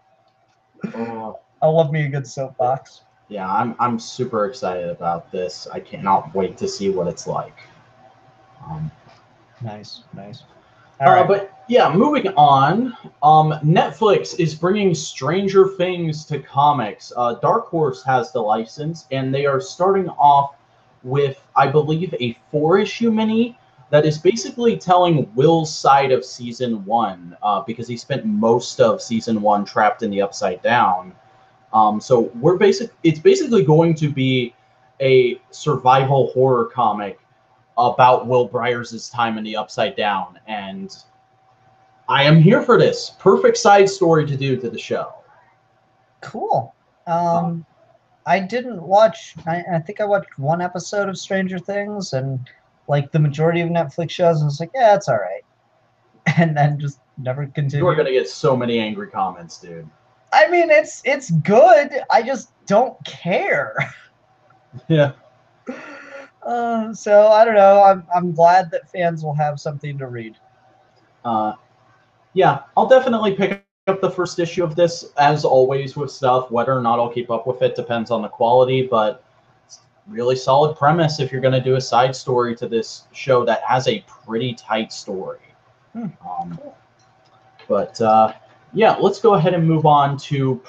them. I love me a good soapbox. Yeah, I'm super excited about this. I cannot wait to see what it's like. Nice. All right. But yeah, moving on. Netflix is bringing Stranger Things to comics. Dark Horse has the license, and they are starting off with, I believe, a 4-issue mini that is basically telling Will's side of season 1, because he spent most of season 1 trapped in the Upside Down. So it's basically going to be a survival horror comic about Will Byers' time in the Upside Down, and I am here for this. Perfect side story to do to the show. Cool. I didn't watch. I think I watched one episode of Stranger Things, and like the majority of Netflix shows, I was like, yeah, it's all right, and then just never continued. You are gonna get so many angry comments, dude. I mean, it's good. I just don't care. Yeah. So I don't know. I'm glad that fans will have something to read. Yeah, I'll definitely pick up the first issue of this. As always with stuff, whether or not I'll keep up with it depends on the quality, but it's really solid premise if you're going to do a side story to this show that has a pretty tight story. Cool. But yeah, let's go ahead and move on to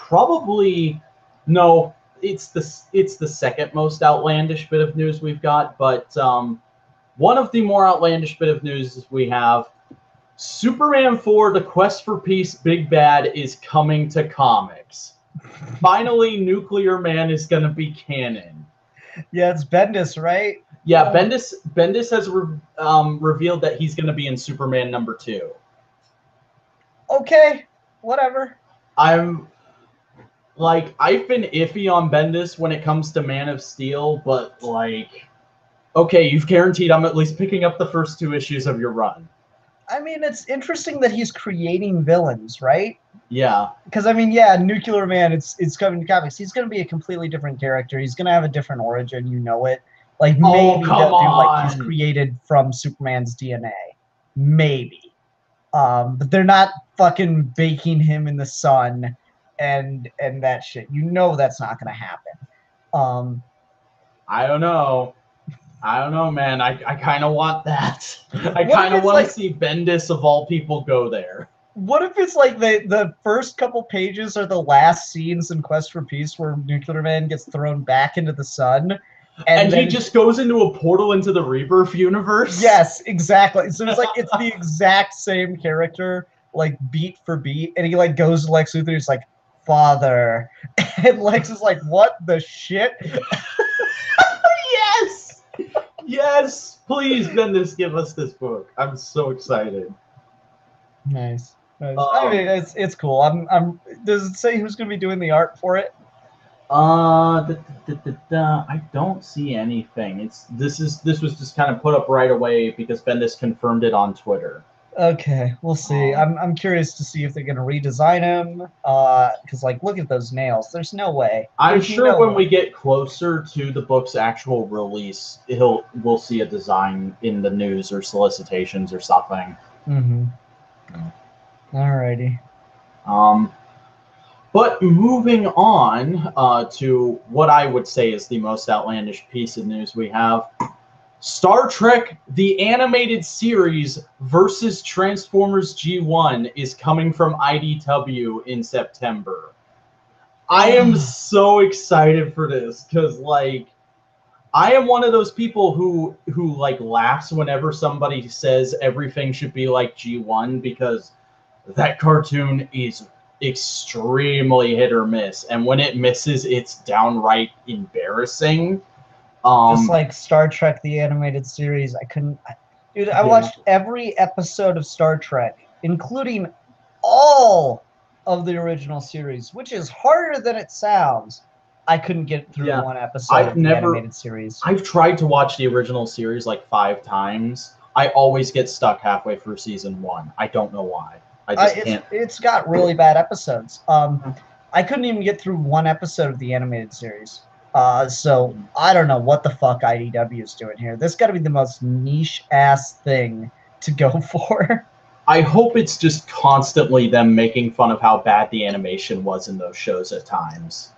it's the second most outlandish bit of news we've got, but one of the more outlandish bit of news we have. Superman 4, The Quest for Peace Big Bad is coming to comics. Finally, Nuclear Man is going to be canon. Yeah, it's Bendis, right? Yeah, Bendis has revealed that he's going to be in Superman #2. Okay, whatever. I've been iffy on Bendis when it comes to Man of Steel, but okay, you've guaranteed I'm at least picking up the first 2 issues of your run. I mean, it's interesting that he's creating villains, right? Yeah. Because I mean, yeah, Nuclear Man, it's coming to comics. He's going to be a completely different character. He's going to have a different origin, you know it. Like maybe they'll do like he's created from Superman's DNA, maybe. But they're not fucking baking him in the sun and that shit. You know that's not going to happen. I don't know. Man. I kind of want that. I kind of want to see Bendis, of all people, go there. What if it's like the first couple pages are the last scenes in Quest for Peace where Nuclear Man gets thrown back into the sun? And he just goes into a portal into the Rebirth universe? Yes, exactly. So it's the exact same character, like beat for beat. And he like goes to Lex Luthor and he's like, "Father." And Lex is like, "What the shit?" Yes! Yes! Please, Bendis, give us this book. I'm so excited. Nice. I mean, it's cool. Does it say who's going to be doing the art for it? I don't see anything. This was just kind of put up right away because Bendis confirmed it on Twitter. Okay, we'll see. I'm curious to see if they're going to redesign him. Because look at those nails. There's no way. I'm sure when we get closer to the book's actual release, we'll see a design in the news or solicitations or something. Mm-hmm. Alrighty. But moving on to what I would say is the most outlandish piece of news we have. Star Trek, the animated series versus Transformers G1 is coming from IDW in September. I am so excited for this because, I am one of those people who laughs whenever somebody says everything should be like G1 because that cartoon is extremely hit or miss, and when it misses, it's downright embarrassing. Just like Star Trek the animated series, I watched every episode of Star Trek, including all of the original series, which is harder than it sounds. I couldn't get through one episode of the animated series. I've tried to watch the original series 5 times. I always get stuck halfway through season 1. I don't know why. I just can't. It's got really bad episodes. I couldn't even get through one episode of the animated series. So I don't know what the fuck IDW is doing here. This got to be the most niche-ass thing to go for. I hope it's just constantly them making fun of how bad the animation was in those shows at times.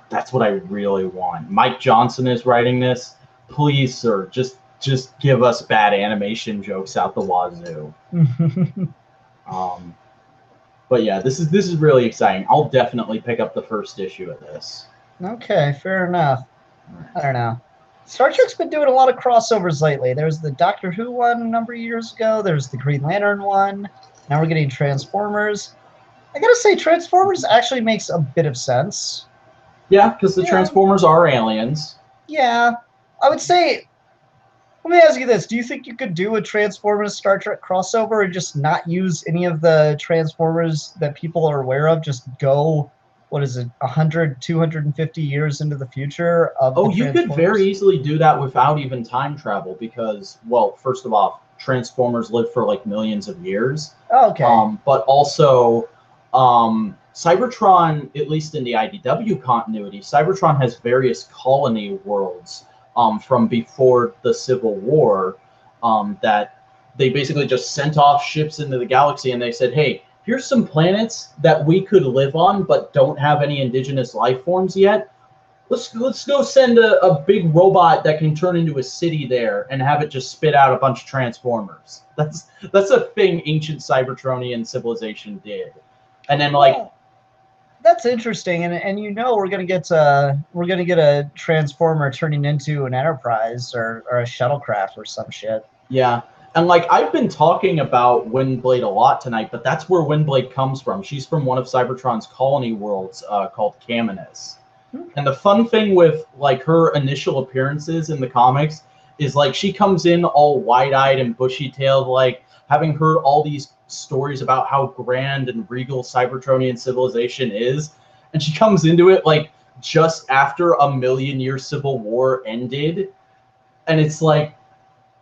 That's what I really want. Mike Johnson is writing this. Please, sir, just give us bad animation jokes out the wazoo. But yeah, this is really exciting. I'll definitely pick up the first issue of this. Okay, fair enough. I don't know. Star Trek's been doing a lot of crossovers lately. There's the Doctor Who one a number of years ago. There's the Green Lantern one. Now we're getting Transformers. I gotta say, Transformers actually makes a bit of sense. Yeah, because the Yeah. Transformers are aliens. Yeah, I would say. Let me ask you this: do you think you could do a Transformers Star Trek crossover and just not use any of the Transformers that people are aware of? Just go, what is it, 100, 250 years into the future of Oh, the you could very Transformers? easily do that without even time travel because, well, first of all, Transformers live for like millions of years. Oh, okay. But also, Cybertron, at least in the IDW continuity, Cybertron has various colony worlds from before the Civil War that they basically just sent off ships into the galaxy and they said, hey, here's some planets that we could live on but don't have any indigenous life forms yet. Let's go send a big robot that can turn into a city there and have it just spit out a bunch of Transformers. That's a thing ancient Cybertronian civilization did. And then like Well, that's interesting, and we're gonna get a Transformer turning into an Enterprise or a shuttlecraft or some shit. yeah. And like I've been talking about Windblade a lot tonight, but that's where Windblade comes from. She's from one of Cybertron's colony worlds called Caminus. And the fun thing with like her initial appearances in the comics is like she comes in all wide-eyed and bushy-tailed, like having heard all these stories about how grand and regal Cybertronian civilization is, and she comes into it like just after a million-year civil war ended, and it's like,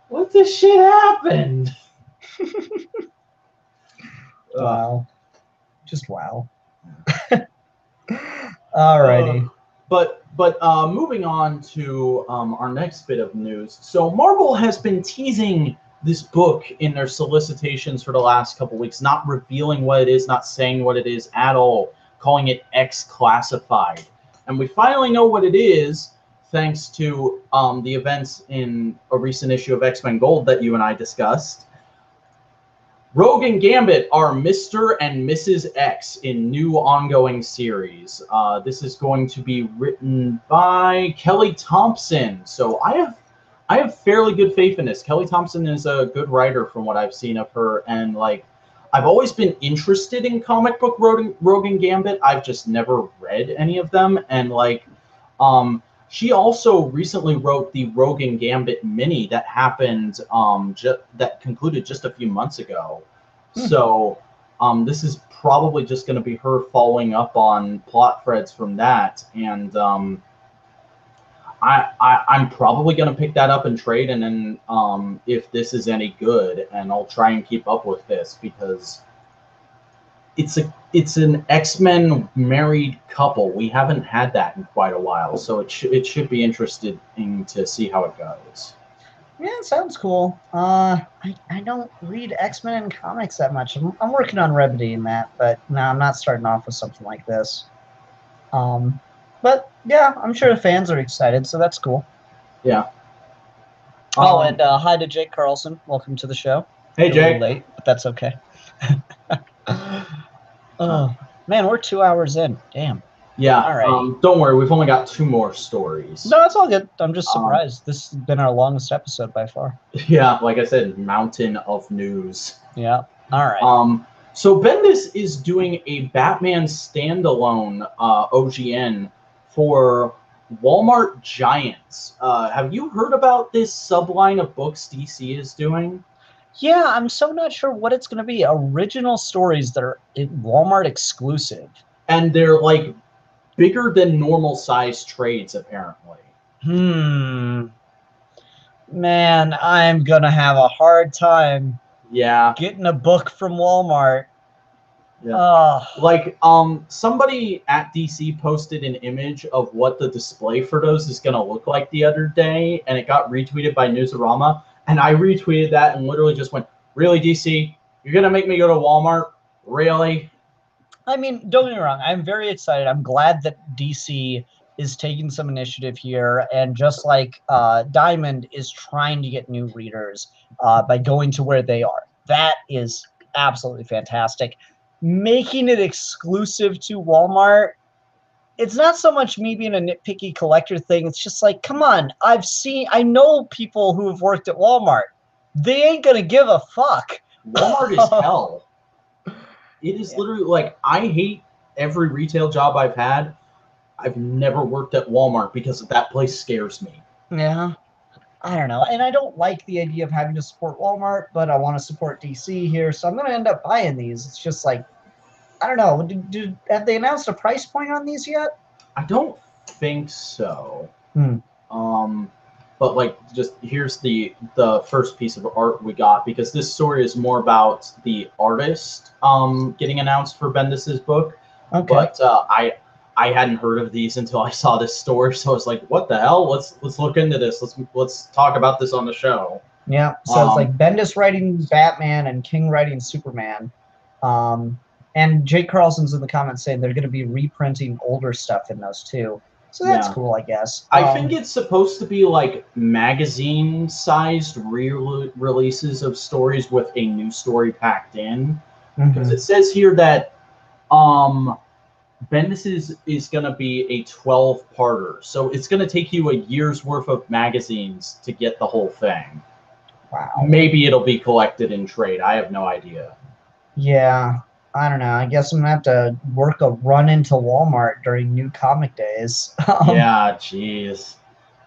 what the shit happened? Wow, just wow. Alrighty. But moving on to our next bit of news. So Marvel has been teasing this book in their solicitations for the last couple weeks, not revealing what it is, not saying what it is at all, calling it X classified. And we finally know what it is thanks to the events in a recent issue of X-Men Gold that you and I discussed. Rogue and Gambit are Mr. and Mrs. X in new ongoing series. This is going to be written by Kelly Thompson. So I have fairly good faith in this. Kelly Thompson is a good writer from what I've seen of her, and like I've always been interested in comic book Rogue and Gambit. I've just never read any of them, and like she also recently wrote the Rogue and Gambit mini that happened, that concluded just a few months ago. So this is probably just going to be her following up on plot threads from that, and I'm probably going to pick that up and trade, and then if this is any good, and I'll try and keep up with this because it's an X-Men married couple. We haven't had that in quite a while, so it should be interesting to see how it goes. Yeah, it sounds cool. I don't read X-Men in comics that much. I'm working on remedying that, but no, I'm not starting off with something like this. But yeah, I'm sure the fans are excited, so that's cool. Yeah. Oh, and hi to Jake Carlson. Welcome to the show. Hey, Jake. A little late, but that's okay. Oh man, we're 2 hours in. Damn. Yeah. All right. Don't worry, we've only got 2 more stories. No, it's all good. I'm just surprised. This has been our longest episode by far. Yeah, like I said, mountain of news. Yeah. All right. So Bendis is doing a Batman standalone OGN for Walmart Giants. Have you heard about this subline of books DC is doing? Yeah, I'm so not sure what it's going to be. Original stories that are Walmart exclusive. And they're like bigger than normal size trades, apparently. Man, I'm going to have a hard time getting a book from Walmart. Yeah. Like somebody at DC posted an image of what the display for those is going to look like the other day, and it got retweeted by Newsarama, and I retweeted that and literally just went, really, DC? You're going to make me go to Walmart? Really? I mean, don't get me wrong. I'm very excited. I'm glad that DC is taking some initiative here, and just like Diamond is trying to get new readers by going to where they are. That is absolutely fantastic. Making it exclusive to Walmart, it's not so much me being a nitpicky collector thing. It's just like, come on, I know people who have worked at Walmart. They ain't gonna give a fuck. Walmart is hell. It is literally like, I hate every retail job I've had, I've never worked at Walmart because that place scares me. Yeah. I don't know. And I don't like the idea of having to support Walmart, but I want to support DC here, so I'm going to end up buying these. It's just like, I don't know. Have they announced a price point on these yet? I don't think so. Hmm. But like, just here's the first piece of art we got, because this story is more about the artist getting announced for Bendis's book. Okay. But I hadn't heard of these until I saw this story, so I was like, what the hell? Let's look into this. Let's talk about this on the show. Yeah. So it's like Bendis writing Batman and King writing Superman. And Jake Carlson's in the comments saying they're going to be reprinting older stuff in those too. So that's cool, I guess. I think it's supposed to be like magazine-sized releases of stories with a new story packed in. Because it says here that Bendis is going to be a 12-parter. So it's going to take you a year's worth of magazines to get the whole thing. Wow. Maybe it'll be collected in trade. I have no idea. Yeah. I don't know. I guess I'm going to have to work a run into Walmart during New Comic Days. Yeah, jeez.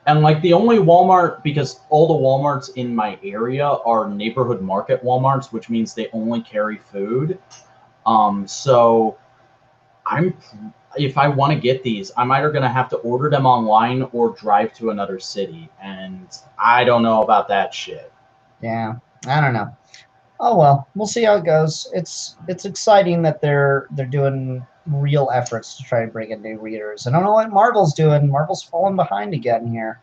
And like the only Walmart, because all the Walmarts in my area are neighborhood market Walmarts, which means they only carry food. So if I want to get these, I'm either going to have to order them online or drive to another city. And I don't know about that shit. Yeah, I don't know. Oh well, we'll see how it goes. It's exciting that they're doing real efforts to try to bring in new readers. I don't know what Marvel's doing. Marvel's falling behind again here.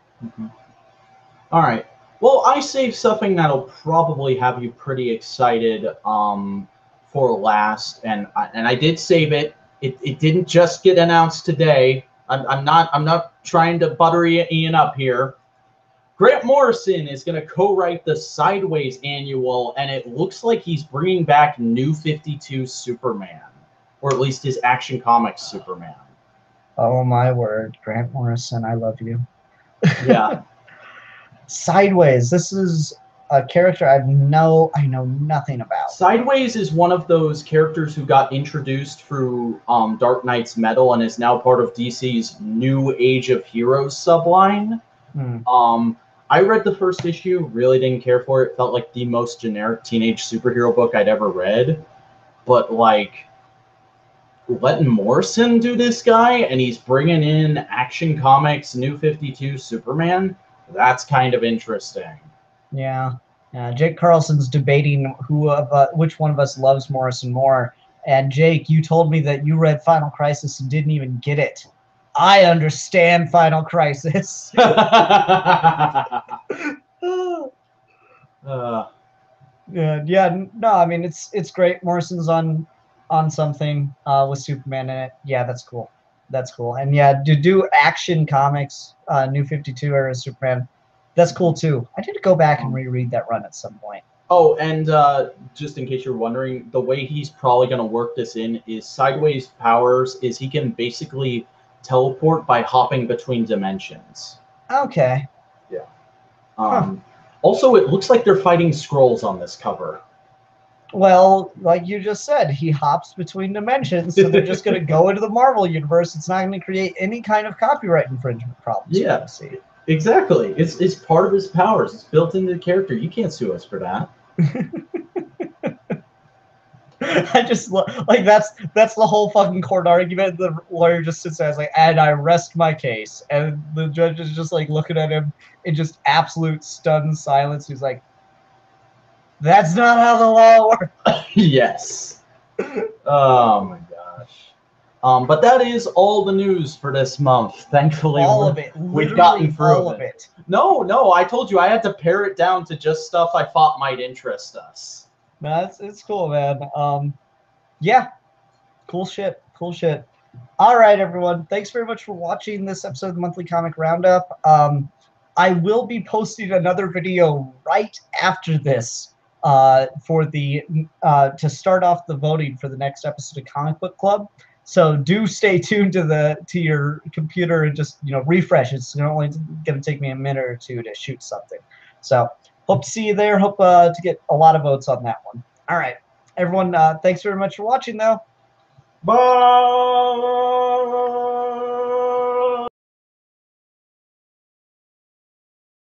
All right. Well, I saved something that'll probably have you pretty excited for last, and I did save it. It didn't just get announced today. I'm not trying to butter Ian up here. Grant Morrison is going to co-write the Sideways annual, and it looks like he's bringing back New 52 Superman, or at least his Action Comics Superman. Oh my word, Grant Morrison, I love you. Yeah. Sideways. This is a character I know nothing about. Sideways is one of those characters who got introduced through Dark Knight's Metal and is now part of DC's New Age of Heroes subline. I read the first issue, really didn't care for it. Felt like the most generic teenage superhero book I'd ever read. But, like, letting Morrison do this guy, and he's bringing in Action Comics New 52 Superman, that's kind of interesting. Yeah. Jake Carlson's debating which one of us loves Morrison more. And, Jake, you told me that you read Final Crisis and didn't even get it. I understand Final Crisis. No, I mean it's great. Morrison's on something with Superman in it. Yeah, that's cool. That's cool. And yeah, to do Action Comics, New 52 era Superman, that's cool too. I need to go back and reread that run at some point. Oh, and just in case you're wondering, the way he's probably going to work this in is Sideways powers is he can basically teleport by hopping between dimensions. Okay. Yeah. Also, it looks like they're fighting Skrulls on this cover. Well, like you just said, he hops between dimensions, so they're just going to go into the Marvel universe. It's not going to create any kind of copyright infringement problems. Yeah, exactly. It's part of his powers. It's built into the character. You can't sue us for that. I just like that's the whole fucking court argument. The lawyer just sits there and is like, and I rest my case, and the judge is just like looking at him in just absolute stunned silence. He's like, that's not how the law works. Yes. Oh my gosh. But that is all the news for this month. Thankfully, we've gotten through all of it. No, I told you I had to pare it down to just stuff I thought might interest us. No, it's cool, man. Yeah, cool shit. All right, everyone. Thanks very much for watching this episode of the Monthly Comic Roundup. I will be posting another video right after this for the to start off the voting for the next episode of Comic Book Club. So do stay tuned to your computer and just refresh. It's only going to take me a minute or two to shoot something. So hope to see you there. Hope to get a lot of votes on that one. All right, everyone. Thanks very much for watching, though. Bye.